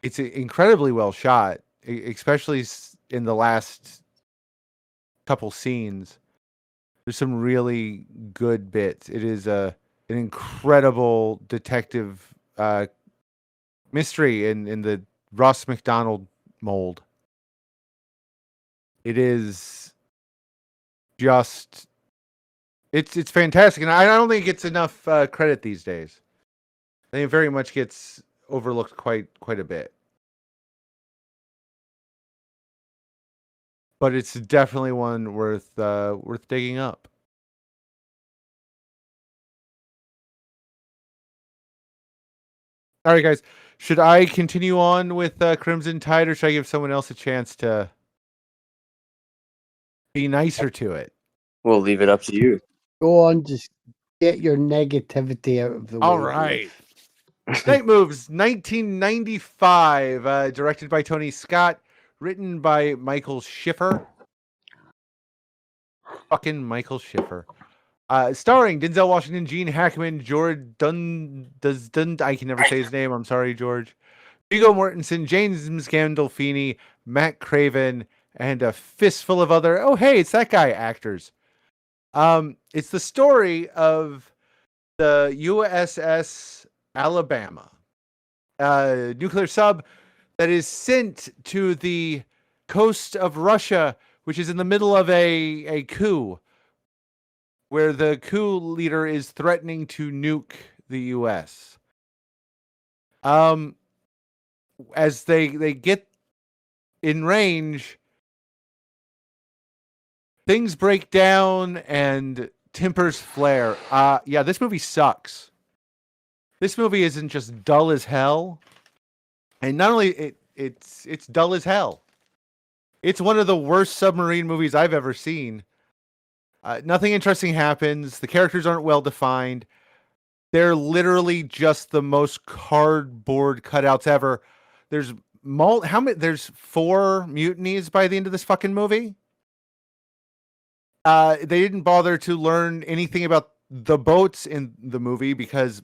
It's incredibly well shot, especially in the last couple scenes. There's some really good bits. It is an incredible detective mystery in the Ross McDonald mold. It is just it's fantastic, and I don't think it gets enough credit these days. I think it very much gets overlooked quite a bit. But it's definitely one worth digging up. All right, guys. Should I continue on with Crimson Tide, or should I give someone else a chance to be nicer to it? We'll leave it up to you. Go on, just get your negativity out of the way. All right. Night Moves, 1995, directed by Tony Scott, written by Michael Schiffer. Fucking Michael Schiffer. Starring Denzel Washington, Gene Hackman, George Dun. I can never say his name. I'm sorry, George. Viggo Mortensen, James Gandolfini, Matt Craven, and a fistful of other. Oh, hey, it's that guy. Actors. It's the story of the USS Alabama, nuclear sub that is sent to the coast of Russia, which is in the middle of a coup, where the coup leader is threatening to nuke the U.S. As they get in range, things break down and tempers flare. This movie sucks. This movie isn't just dull as hell, and not only it's dull as hell. It's one of the worst submarine movies I've ever seen. Nothing interesting happens. The characters aren't well defined. They're literally just the most cardboard cutouts ever. There's how many? There's 4 mutinies by the end of this fucking movie. They didn't bother to learn anything about the boats in the movie because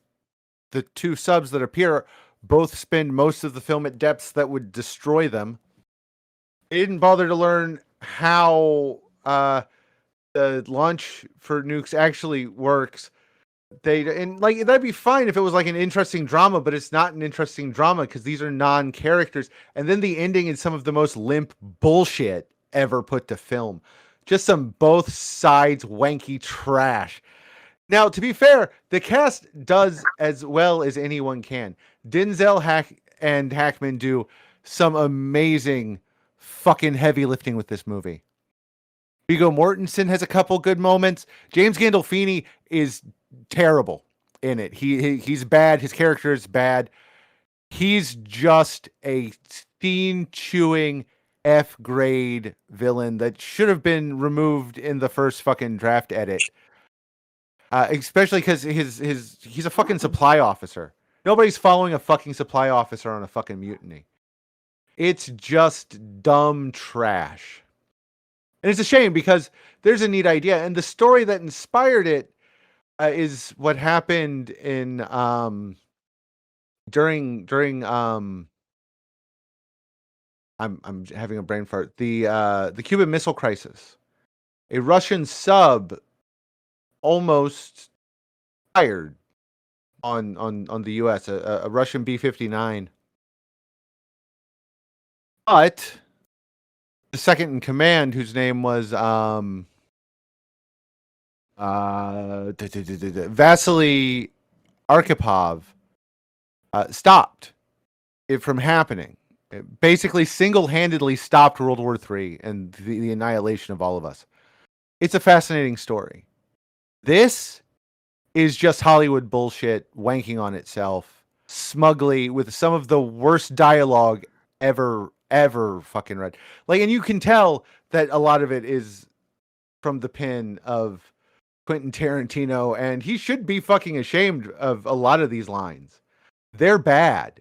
the 2 subs that appear both spend most of the film at depths that would destroy them. They didn't bother to learn how the launch for nukes actually works. That'd be fine if it was like an interesting drama, but it's not an interesting drama because these are non-characters. And then the ending is some of the most limp bullshit ever put to film. Just some both sides wanky trash. Now, to be fair, the cast does as well as anyone can. Denzel and Hackman do some amazing fucking heavy lifting with this movie. Viggo Mortensen has a couple good moments. James Gandolfini is terrible in it. He's bad. His character is bad. He's just a scene-chewing F-grade villain that should have been removed in the first fucking draft edit. Especially because he's a fucking supply officer. Nobody's following a fucking supply officer on a fucking mutiny. It's just dumb trash. And it's a shame because there's a neat idea. And the story that inspired it is what happened in during I'm having a brain fart. The Cuban Missile Crisis. A Russian sub almost fired on the US, a Russian B-59. But the second in command, whose name was Vasily Arkhipov, stopped it from happening. It basically single-handedly stopped World War III and the annihilation of all of us. It's a fascinating story. This is just Hollywood bullshit wanking on itself smugly with some of the worst dialogue ever fucking read. And you can tell that a lot of it is from the pen of Quentin Tarantino, and he should be fucking ashamed of a lot of these lines. They're bad.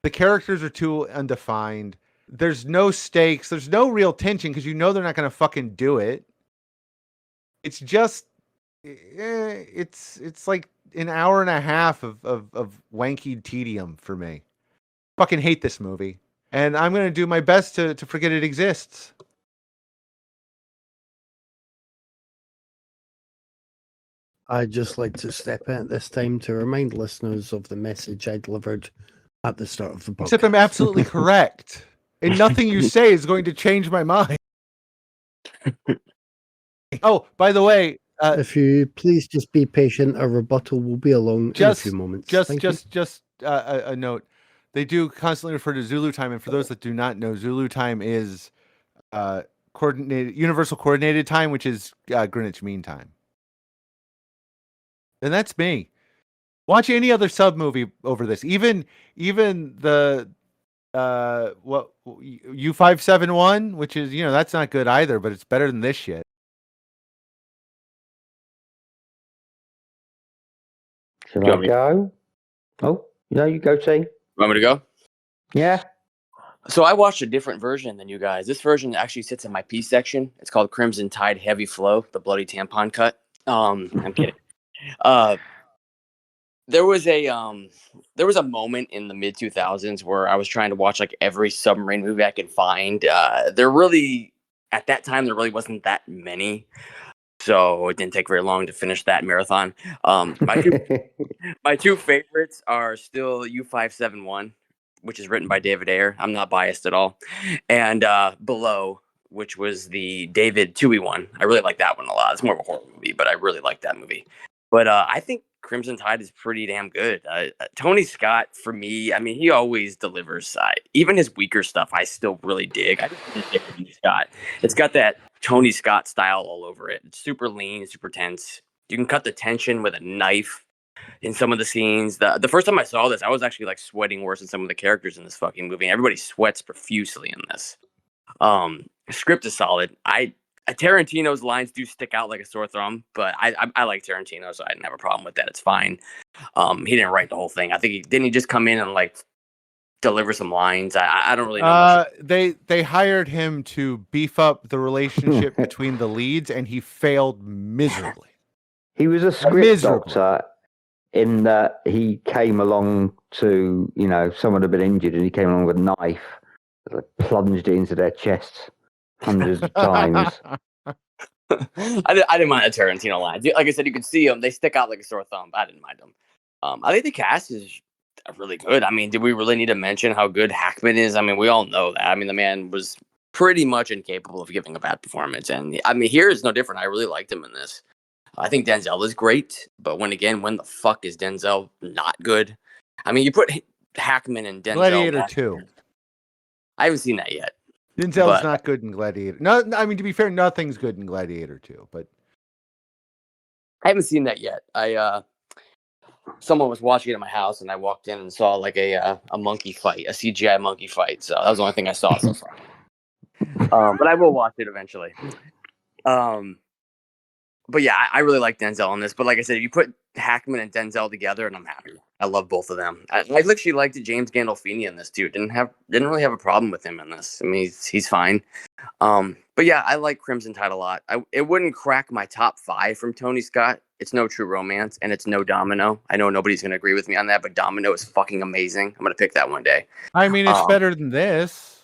The characters are too undefined. There's no stakes. There's no real tension because you know they're not going to fucking do it. It's just, it's like an hour and a half of wanky tedium for me. Fucking hate this movie. And I'm going to do my best to forget it exists. I'd just like to step in at this time to remind listeners of the message I delivered at the start of the podcast. Except I'm absolutely correct. And nothing you say is going to change my mind. Oh, by the way, if you please just be patient, a rebuttal will be along in a few moments. Just a note. They do constantly refer to Zulu time, and for those that do not know, Zulu time is universal coordinated time, which is Greenwich Mean Time. And that's me. Watch any other sub movie over this. Even the U571, which is, that's not good either, but it's better than this shit. Should I go? Oh, you go, T. Want me to go? Yeah. So I watched a different version than you guys. This version actually sits in my P section. It's called Crimson Tide Heavy Flow, the bloody tampon cut. I'm kidding. There was a moment in the mid 2000s where I was trying to watch like every submarine movie I could find. At that time there really wasn't that many, so it didn't take very long to finish that marathon. My two favorites are still U571, which is written by David Ayer. I'm not biased at all, and Below, which was the David Twohy one. I really like that one a lot. It's more of a horror movie, but I really like that movie. But I think Crimson Tide is pretty damn good. Tony Scott, for me, I mean, he always delivers. Even his weaker stuff, I still really dig. I just really dig Tony Scott. It's got that Tony Scott style all over it. It's super lean, super tense. You can cut the tension with a knife in some of the scenes. The first time I saw this, I was actually like sweating worse than some of the characters in this fucking movie. Everybody sweats profusely in this. Script is solid. Tarantino's lines do stick out like a sore thumb, but I like Tarantino, so I didn't have a problem with that. It's fine. He didn't write the whole thing. I think didn't he just come in and like deliver some lines? I don't really know much. They hired him to beef up the relationship between the leads, and he failed miserably. He was a script doctor in that he came along to, someone had been injured and he came along with a knife, plunged it into their chests hundreds of times. I didn't mind the Tarantino lines. Like I said, you could see them. They stick out like a sore thumb. I didn't mind them. I think the cast is really good. I mean, did we really need to mention how good Hackman is? I mean, we all know that. I mean, the man was pretty much incapable of giving a bad performance. And I mean, here is no different. I really liked him in this. I think Denzel is great. But when the fuck is Denzel not good? I mean, you put Hackman and Denzel. Gladiator 2. I haven't seen that yet. Denzel's not good in Gladiator. No, I mean, to be fair, nothing's good in Gladiator 2, but I haven't seen that yet. Someone was watching it in my house, and I walked in and saw like a monkey fight, a CGI monkey fight. So that was the only thing I saw so far. But I will watch it eventually. But yeah, I really like Denzel in this. But like I said, if you put Hackman and Denzel together, and I'm happy. I love both of them. I actually liked James Gandolfini in this too. Didn't really have a problem with him in this. I mean, he's fine. But yeah, I like Crimson Tide a lot. It wouldn't crack my top 5 from Tony Scott. It's no True Romance, and it's no Domino. I know nobody's going to agree with me on that, but Domino is fucking amazing. I'm going to pick that one day. I mean, it's better than this.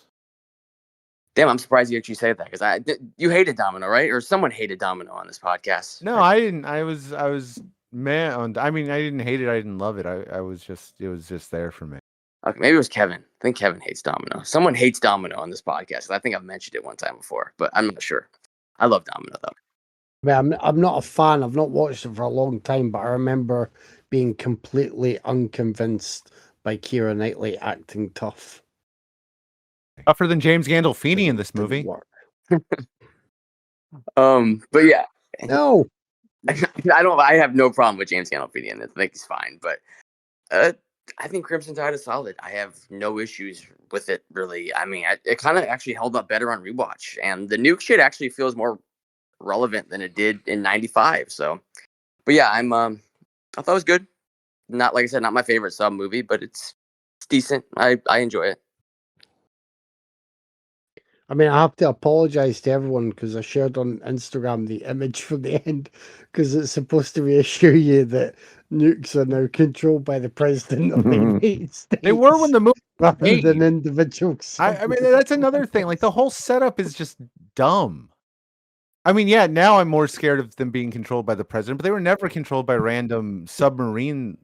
Damn, I'm surprised you actually say that, because you hated Domino, right? Or someone hated Domino on this podcast. No, I didn't. I was mad. I mean, I didn't hate it. I didn't love it. It was just there for me. Okay, maybe it was Kevin. I think Kevin hates Domino. Someone hates Domino on this podcast. I think I've mentioned it one time before, but I'm not sure. I love Domino though. I mean, I'm not a fan. I've not watched it for a long time, but I remember being completely unconvinced by Keira Knightley acting tough. Tougher than James Gandolfini in this movie. But yeah, no, I have no problem with James Gandolfini in this. I think he's fine, but I think Crimson Tide is solid. I have no issues with it, really. I mean, it kind of actually held up better on rewatch, and the nuke shit actually feels more relevant than it did in '95. So, but yeah, I thought it was good. Not, like I said, not my favorite sub movie, but it's decent. I enjoy it. I mean, I have to apologize to everyone because I shared on Instagram the image from the end because it's supposed to reassure you that nukes are now controlled by the president of the United States. They were when the movie rather than individuals. I mean, that's another thing. Like, the whole setup is just dumb. I mean, yeah, now I'm more scared of them being controlled by the president, but they were never controlled by random submarine.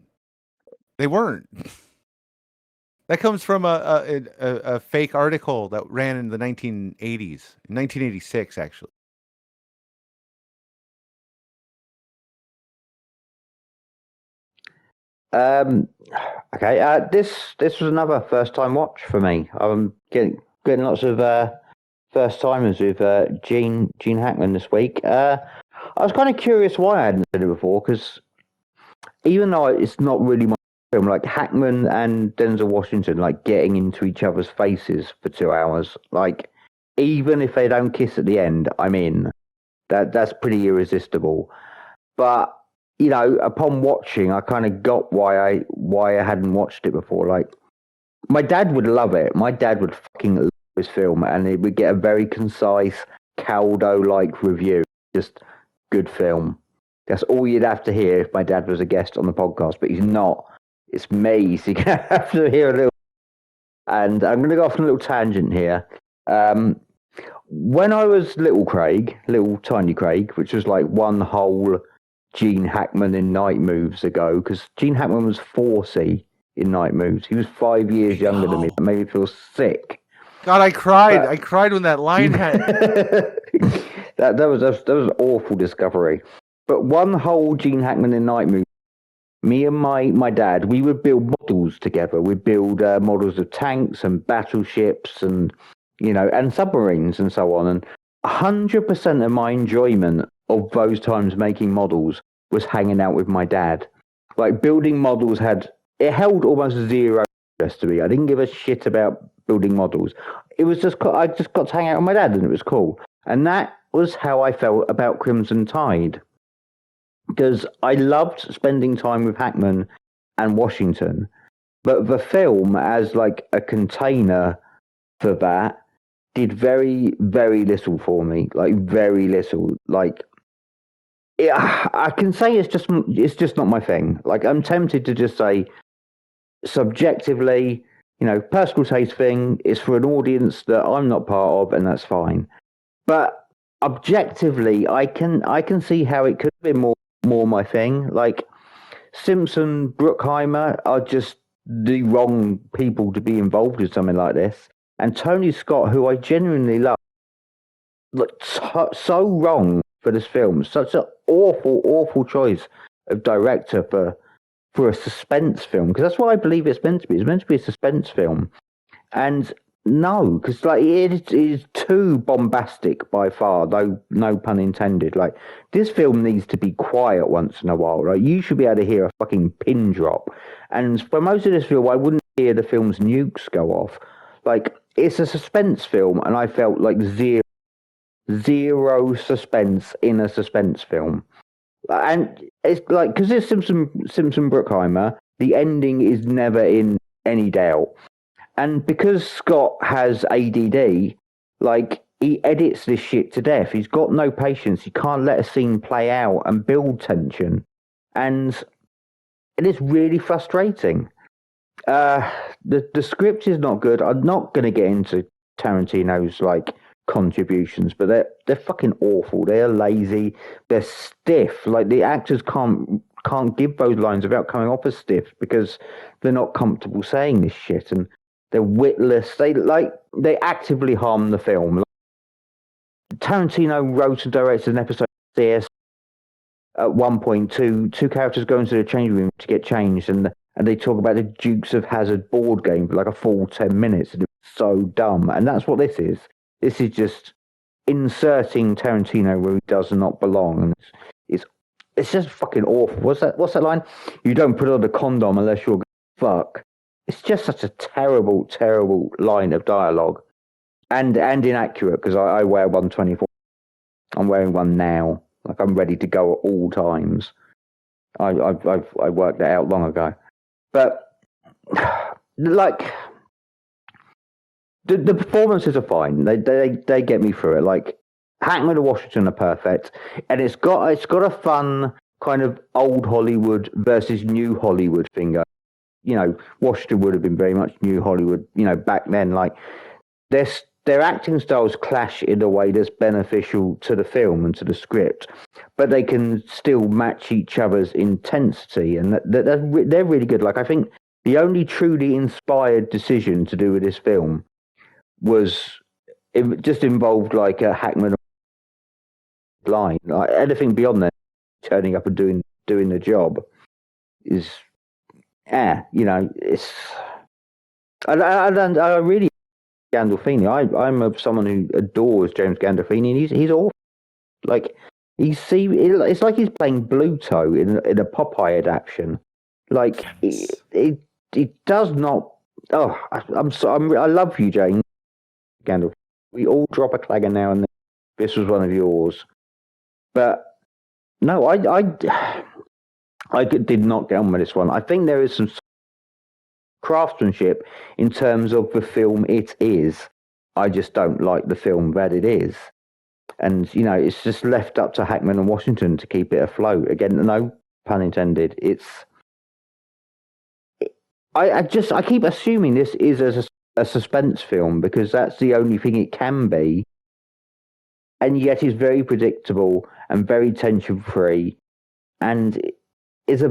They weren't. That comes from a fake article that ran in the 1980s, 1986, actually. Okay. This was another first time watch for me. I'm getting lots of first timers with Gene Hackman this week. I was kind of curious why I hadn't seen it before, because even though it's not really my film, like Hackman and Denzel Washington, like getting into each other's faces for 2 hours, like even if they don't kiss at the end, I'm in. That's pretty irresistible. But upon watching, I kind of got why I hadn't watched it before. Like, my dad would love it. My dad would fucking love this film, and it would get a very concise Caldo-like review. Just good film. That's all you'd have to hear if my dad was a guest on the podcast, but he's not. It's me, so you're going to have to hear a little. And I'm going to go off on a little tangent here. When I was little tiny Craig, which was like one whole Gene Hackman in Night Moves ago, because Gene Hackman was 40 in Night Moves. He was 5 years younger than me. That made me feel sick. God, I cried. I cried when that line had. that was an awful discovery. But one whole Gene Hackman in Night Moves. Me and my dad, we would build models together. We'd build models of tanks and battleships and submarines and so on. And 100% of my enjoyment of those times making models was hanging out with my dad. Like, building models held almost zero interest to me. I didn't give a shit about building models. it was just I just got to hang out with my dad, and it was cool. And that was how I felt about Crimson Tide, because I loved spending time with Hackman and Washington, but the film as like a container for that did very, very little for me. Like very little. Like I can say it's just not my thing. Like I'm tempted to just say subjectively, personal taste thing. It's for an audience that I'm not part of, and that's fine. But objectively, I can see how it could have been more my thing. Like Simpson, Bruckheimer are just the wrong people to be involved in something like this. And Tony Scott, who I genuinely love, looked so wrong for this film. Such an awful, awful choice of director for a suspense film, because that's what I believe it's meant to be. It's meant to be a suspense film, and no, because like it is too bombastic by far. Though no pun intended. Like this film needs to be quiet once in a while. Right, you should be able to hear a fucking pin drop. And for most of this film, I wouldn't hear the film's nukes go off. Like it's a suspense film, and I felt like zero suspense in a suspense film. And it's like, because it's Simpson Bruckheimer, the ending is never in any doubt. And because Scott has ADD, like he edits this shit to death. He's got no patience. He can't let a scene play out and build tension, and it is really frustrating. The script is not good. I'm not going to get into Tarantino's like contributions, but they're fucking awful. They're lazy. They're stiff. Like the actors can't give those lines without coming off as stiff because they're not comfortable saying this shit, and they're witless. They actively harm the film. Tarantino wrote and directed an episode of CS at one point. Two characters go into the change room to get changed, and they talk about the Dukes of Hazzard board game for like a full 10 minutes. And it's so dumb. And that's what this is. This is just inserting Tarantino where he does not belong. And it's just fucking awful. What's that line? You don't put on a condom unless you're fuck. It's just such a terrible, terrible line of dialogue. And inaccurate, because I wear 124. I'm wearing one now. Like I'm ready to go at all times. I worked that out long ago. But like the performances are fine. They get me through it. Like Hackman and Washington are perfect, and it's got a fun kind of old Hollywood versus new Hollywood thing. Washington would have been very much new Hollywood. Back then, like their acting styles clash in a way that's beneficial to the film and to the script, but they can still match each other's intensity, and they're really good. Like I think the only truly inspired decision to do with this film it just involved like a Hackman line. Like anything beyond that, turning up and doing the job is, it's. I really Gandolfini. I'm someone who adores James Gandolfini, and he's awful. Like it's like he's playing Bluto in a Popeye adaptation. Like it does not. Oh, I love you, James Gandolfini. We all drop a clagger now and then. This was one of yours, but no, I did not get on with this one. I think there is some craftsmanship in terms of the film it is. I just don't like the film that it is. And, it's just left up to Hackman and Washington to keep it afloat. Again, no pun intended. I keep assuming this is a suspense film because that's the only thing it can be. And yet it's very predictable and very tension free. And it's a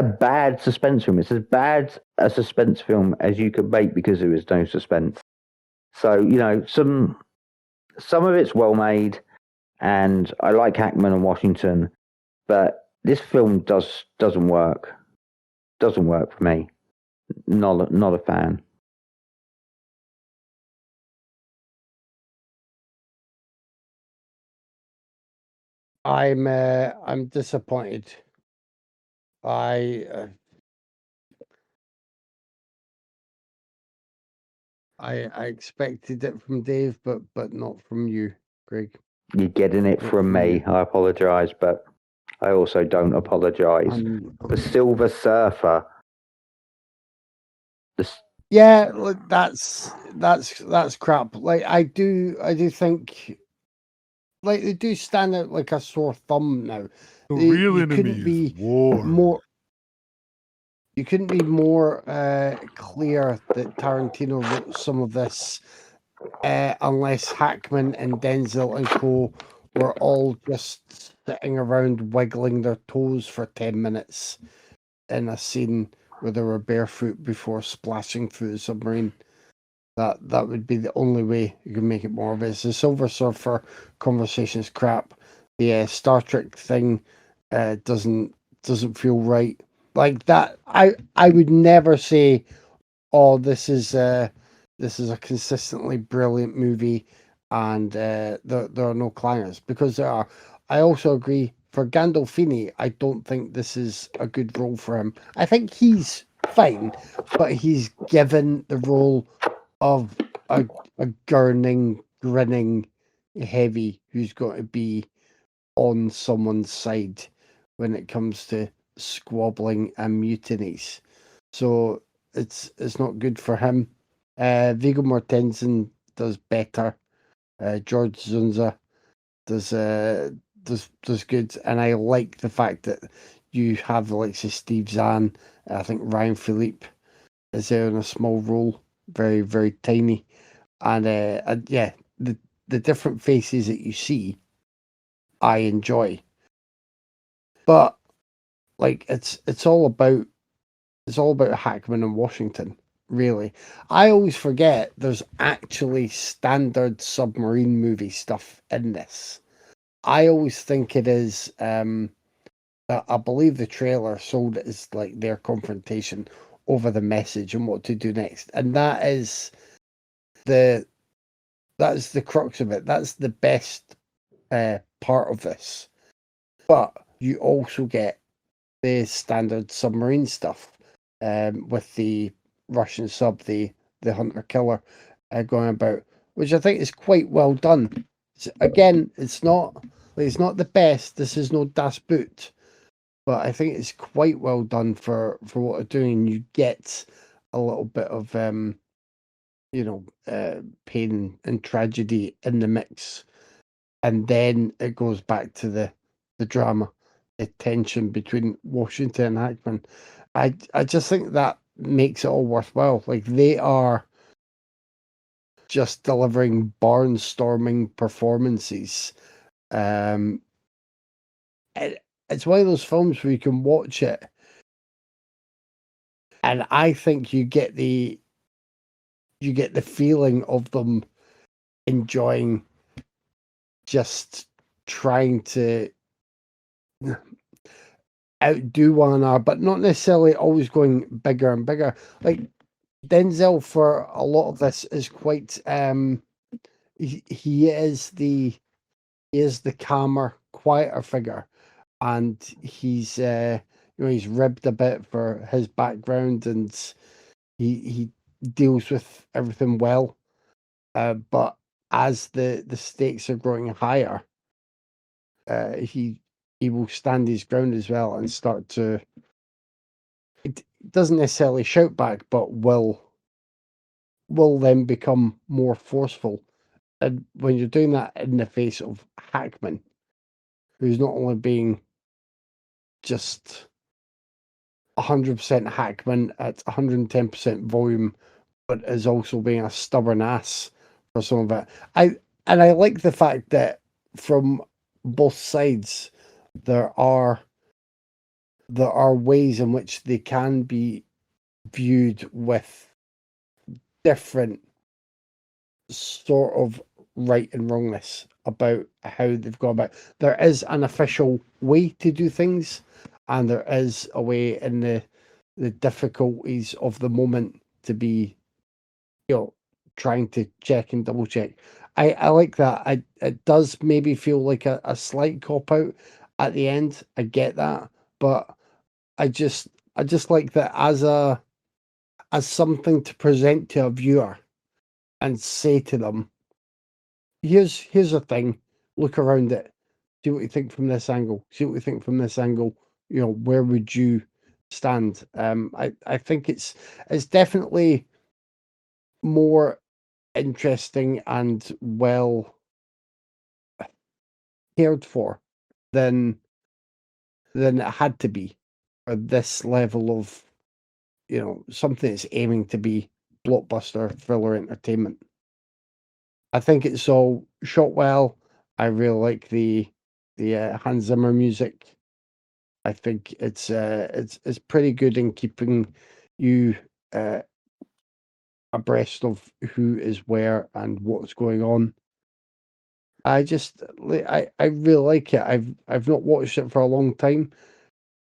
bad suspense film. It's as bad a suspense film as you could make because there is no suspense. So, some of it's well made, and I like Hackman and Washington, but this film doesn't work. Doesn't work for me. Not a fan. I'm disappointed. I I expected it from Dave, but not from you, Greg. You're getting it Not from me. I apologise, but I also don't apologise. The Silver Surfer. Yeah, look, that's crap. Like I do think like they do stand out like a sore thumb now. You couldn't be more. You couldn't be more clear that Tarantino wrote some of this, unless Hackman and Denzel and co were all just sitting around wiggling their toes for 10 minutes in a scene where they were barefoot before splashing through the submarine. That would be the only way you can make it more obvious. The Silver Surfer conversation's crap. The Star Trek thing doesn't feel right. Like that, I would never say, "Oh, this is a consistently brilliant movie," and there are no clangers, because there are. I also agree for Gandolfini. I don't think this is a good role for him. I think he's fine, but he's given the role of a gurning, grinning heavy who's got to be on someone's side when it comes to squabbling and mutinies. So it's not good for him. Viggo Mortensen does better. George Zunza does good, and I like the fact that you have the likes of Steve Zahn. I think Ryan Philippe is there in a small role, very very tiny, and yeah, the different faces that you see, I enjoy. But like it's all about Hackman and Washington, really. I always forget there's actually standard submarine movie stuff in this. I always think it is. I believe the trailer sold it as like their confrontation over the message and what to do next, and that's the crux of it. That's the best part of this. But you also get the standard submarine stuff, with the Russian sub, the hunter killer, going about, which I think is quite well done. Again, it's not the best. This is no Das Boot, but I think it's quite well done for what they're doing. You get a little bit of pain and tragedy in the mix, and then it goes back to the drama, the tension between Washington and Hackman. I just think that makes it all worthwhile. Like, they are just delivering barnstorming performances. It's one of those films where you can watch it, and I think you get the feeling of them enjoying just trying to outdo one another, but not necessarily always going bigger and bigger. Like, Denzel for a lot of this is quite he is the calmer, quieter figure, and he's he's ribbed a bit for his background, and he deals with everything well. But as the stakes are growing higher, he will stand his ground as well and start to. It doesn't necessarily shout back, but will then become more forceful. And when you're doing that in the face of Hackman, who's not only being just 100% Hackman at 110% volume, but is also being a stubborn ass for some of it. I like the fact that from both sides there are ways in which they can be viewed with different sort of right and wrongness about how they've gone about. There is an official way to do things, and there is a way in the difficulties of the moment to be, trying to check and double check. I like that. It does maybe feel like a slight cop out at the end. I get that, but I just like that as something to present to a viewer, and say to them, here's a thing, look around it, see what you think from this angle, see what you think from this angle, where would you stand? I think it's definitely more interesting and well cared for than it had to be for this level of something that's aiming to be blockbuster thriller entertainment. I think it's all shot well. I really like the Hans Zimmer music. I think it's pretty good in keeping you abreast of who is where and what's going on. I really like it. I've not watched it for a long time,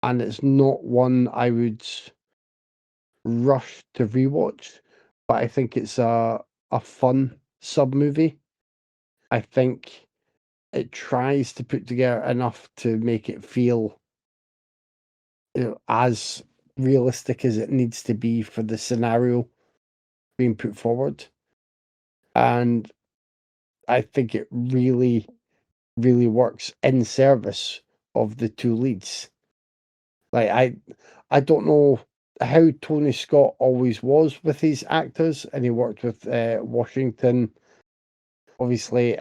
and it's not one I would rush to rewatch, but I think it's a fun sub movie. I think it tries to put together enough to make it feel as realistic as it needs to be for the scenario being put forward. And I think it really, really works in service of the two leads. Like I don't know how Tony Scott always was with his actors, and he worked with Washington, obviously,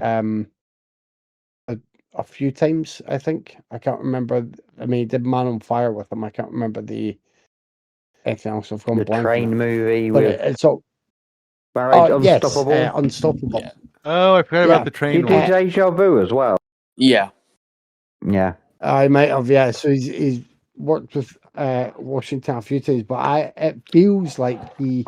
a few times. I think I can't remember. I mean, he did Man on Fire with him. I can't remember anything else. I've gone The blank. train movie But with it's all. Yes, Unstoppable. Unstoppable. Yeah. Oh, I forgot about the train He one. did Deja Vu as well. Yeah. Yeah. I might have, yeah. So he's worked with Washington a few times, but it feels like he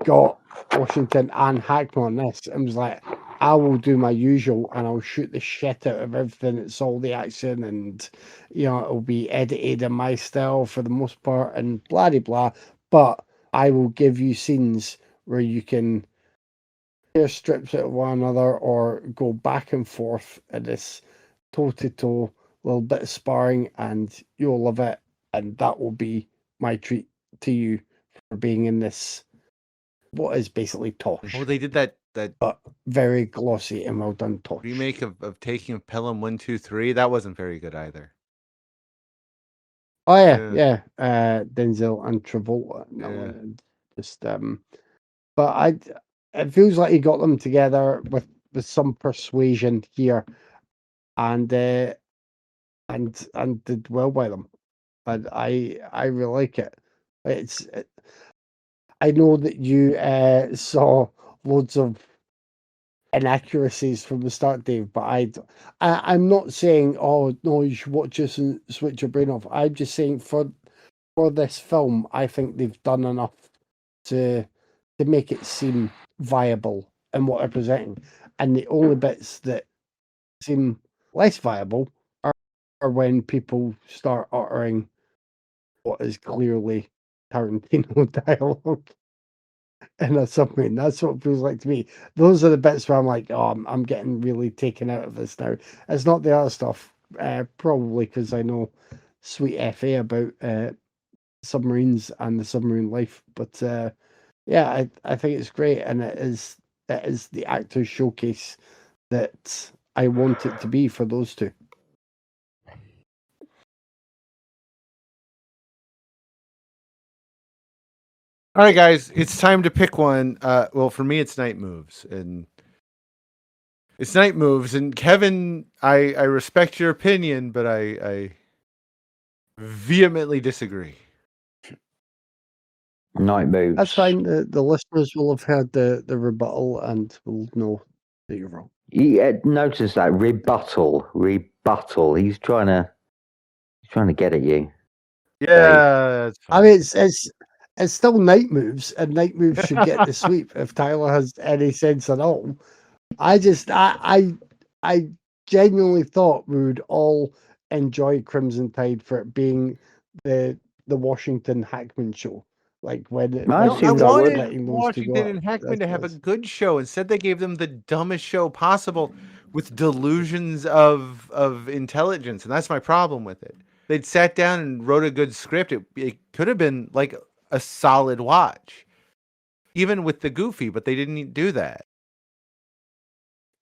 got Washington and Hackman on this and was like, I will do my usual and I'll shoot the shit out of everything. It's all the action and it'll be edited in my style for the most part and blah de blah. But I will give you scenes where you can tear strips out of one another or go back and forth in this toe to toe little bit of sparring, and you'll love it. And that will be my treat to you for being in this, what is basically Tosh. Oh, they did that but very glossy and well done Tosh. remake of Taking of Pelham 1, 2, 3. That wasn't very good either. Oh yeah. Denzel and Travolta. No, just but it feels like he got them together with some persuasion here, and did well by them. And I really like it. I know that you saw loads of inaccuracies from the start, Dave, but I'm not saying, oh no, you should watch this and switch your brain off. I'm just saying for this film, I think they've done enough to make it seem viable in what they're presenting, and the only bits that seem less viable are when people start uttering what is clearly Tarantino dialogue in a submarine. That's what it feels like to me. Those are the bits where I'm like, oh, I'm getting really taken out of this now. It's not the other stuff, probably because I know sweet FA about submarines and the submarine life. But yeah, I think it's great, and it is the actors showcase that I want it to be for those two. All right, guys, it's time to pick one. Well, for me, it's Night Moves, and Kevin, I respect your opinion, but I vehemently disagree. Night Moves. That's fine. The listeners will have heard the rebuttal and will know that you're wrong. Notice that rebuttal. He's trying to get at you. Yeah, that's fine. I mean, it's still Night Moves, and Night Moves should get the sweep if Tyler has any sense at all. I genuinely thought we would all enjoy Crimson Tide for it being the Washington Hackman show. Like when I I assumed wanted letting those two Washington go and out. Hackman to have a That's- good show. Instead, they gave them the dumbest show possible with delusions of intelligence, and that's my problem with it. They'd sat down and wrote a good script. It could have been like a solid watch. even with the Goofy, but they didn't do that.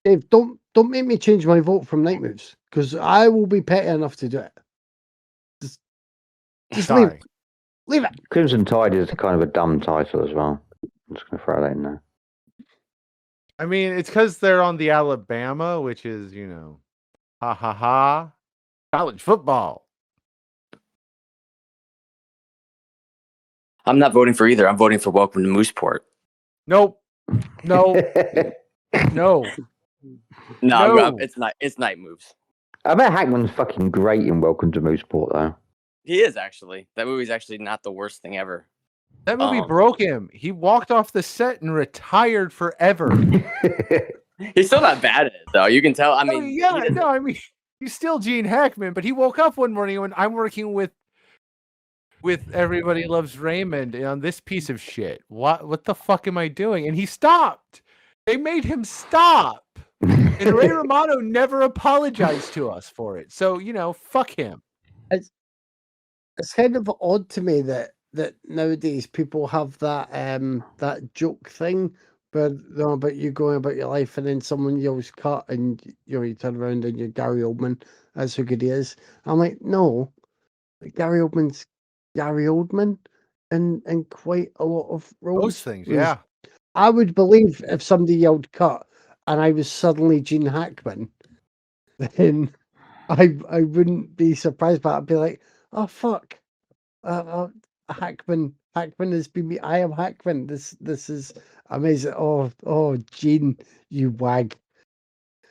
Dave, don't make me change my vote from Night Moves, because I will be petty enough to do it. Just leave Sorry. it. Leave it. Crimson Tide is kind of a dumb title as well. I'm just going to throw that in there. I mean, it's because they're on the Alabama, which is, ha ha ha, college football. I'm not voting for either. I'm voting for Welcome to Mooseport. Nope. No. No. No, it's Night Moves. I bet Hackman's fucking great in Welcome to Mooseport, though. He is actually. That movie's actually not the worst thing ever. That movie broke him. He walked off the set and retired forever. He's still not bad at it, though. You can tell. I mean, He's still Gene Hackman, but he woke up one morning when I'm working with Everybody Loves Raymond on this piece of shit. What the fuck am I doing? And he stopped. They made him stop. And Ray Romano never apologized to us for it. So, fuck him. It's kind of odd to me that nowadays people have that that joke thing, but about you going about your life and then someone yells cut and you turn around and you're Gary Oldman. That's how good he is. I'm like, no, Gary Oldman's Gary Oldman in quite a lot of roles. Those things, yeah. I would believe if somebody yelled cut and I was suddenly Gene Hackman, then I wouldn't be surprised, but I'd be like, oh fuck, Hackman has been me. I am Hackman. This is amazing. Oh, Gene, you wag.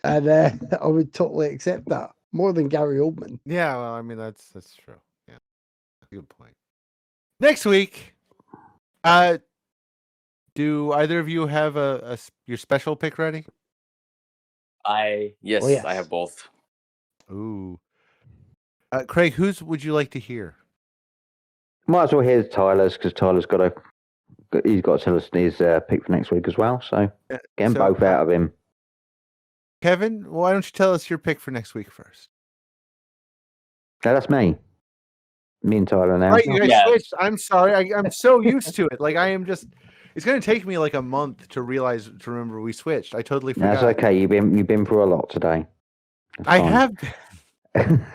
And I would totally accept that more than Gary Oldman. Yeah, well, I mean that's true. Yeah, good point. Next week, do either of you have your special pick ready? yes, Oh, yes. I have both. Ooh, Craig, whose would you like to hear? Might as well hear Tyler's, because Tyler's he's got to tell us his pick for next week as well. So get them both out of him. Kevin, why don't you tell us your pick for next week first? No, that's me. Me and Tyler now. Right, you guys switched. I'm sorry. I'm so used to it. Like I am just. It's going to take me like a month to remember we switched. I totally forgot. That's okay. You've been through a lot today. I have been.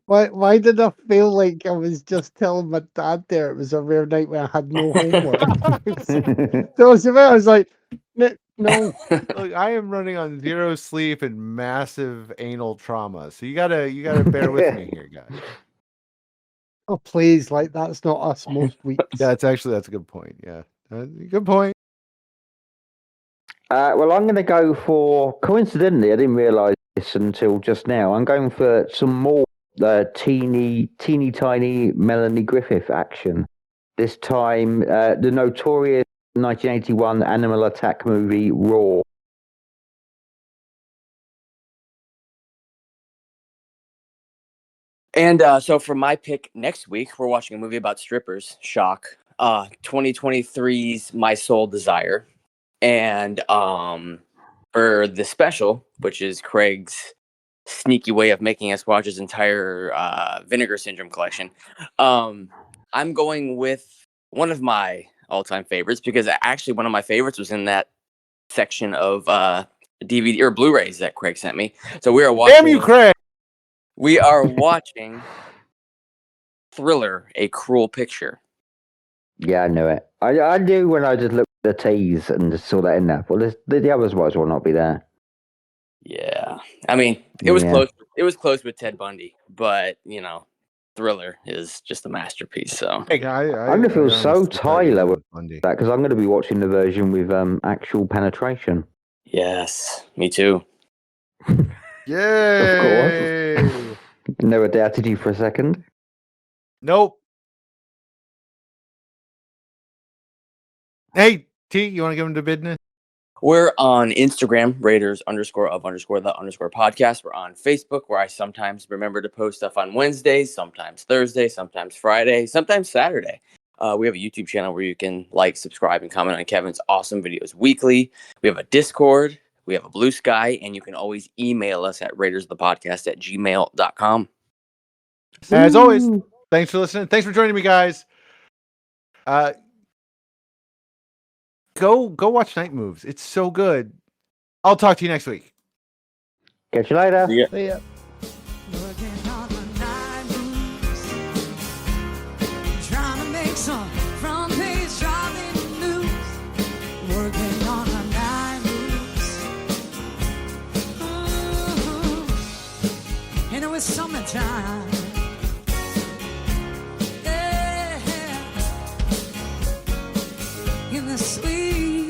Why did I feel like I was just telling my dad there it was a rare night when I had no homework? So I was like, no. Look, I am running on 0 sleep and massive anal trauma. So you gotta bear with me here, guys. Oh please, like that's not us most weeks. Yeah, that's a good point. Yeah, good point. Well, I'm going to go for, coincidentally, I didn't realise this until just now. I'm going for some more teeny tiny Melanie Griffith action. This time, the notorious 1981 animal attack movie Raw. And so for my pick next week, we're watching a movie about strippers. Shock. 2023's My Soul Desire. And for the special, which is Craig's sneaky way of making us watch his entire Vinegar Syndrome collection, I'm going with one of my all-time favorites, because actually one of my favorites was in that section of DVD or Blu-rays that Craig sent me. So we are watching. Damn you, Craig! We are watching Thriller: A Cruel Picture. Yeah, I knew it. I knew when I just looked at the tease and just saw that in there. Well, the others might as well not be there. Yeah, I mean, it was close. It was close with Ted Bundy, but Thriller is just a masterpiece. So I'm gonna feel so Tyler with that, because I'm gonna be watching the version with actual penetration. Yes, me too. Yay! Of course. Never doubted you for a second. Nope. Hey, T, you want to give him to business? We're on Instagram, Raiders_of_the_podcast. We're on Facebook, where I sometimes remember to post stuff on Wednesdays, sometimes Thursday, sometimes Friday, sometimes Saturday. We have a YouTube channel where you can like, subscribe, and comment on Kevin's awesome videos weekly. We have a Discord. We have a Blue Sky, and you can always email us at raidersofthepodcast@gmail.com. As always, thanks for listening. Thanks for joining me, guys. go watch Night Moves. It's so good. I'll talk to you next week. Catch you later. Yeah. See ya. Working on the night moves, trying to make some front page driving news. Working on the night moves. Ooh, and it was summertime. Yeah, in the sweet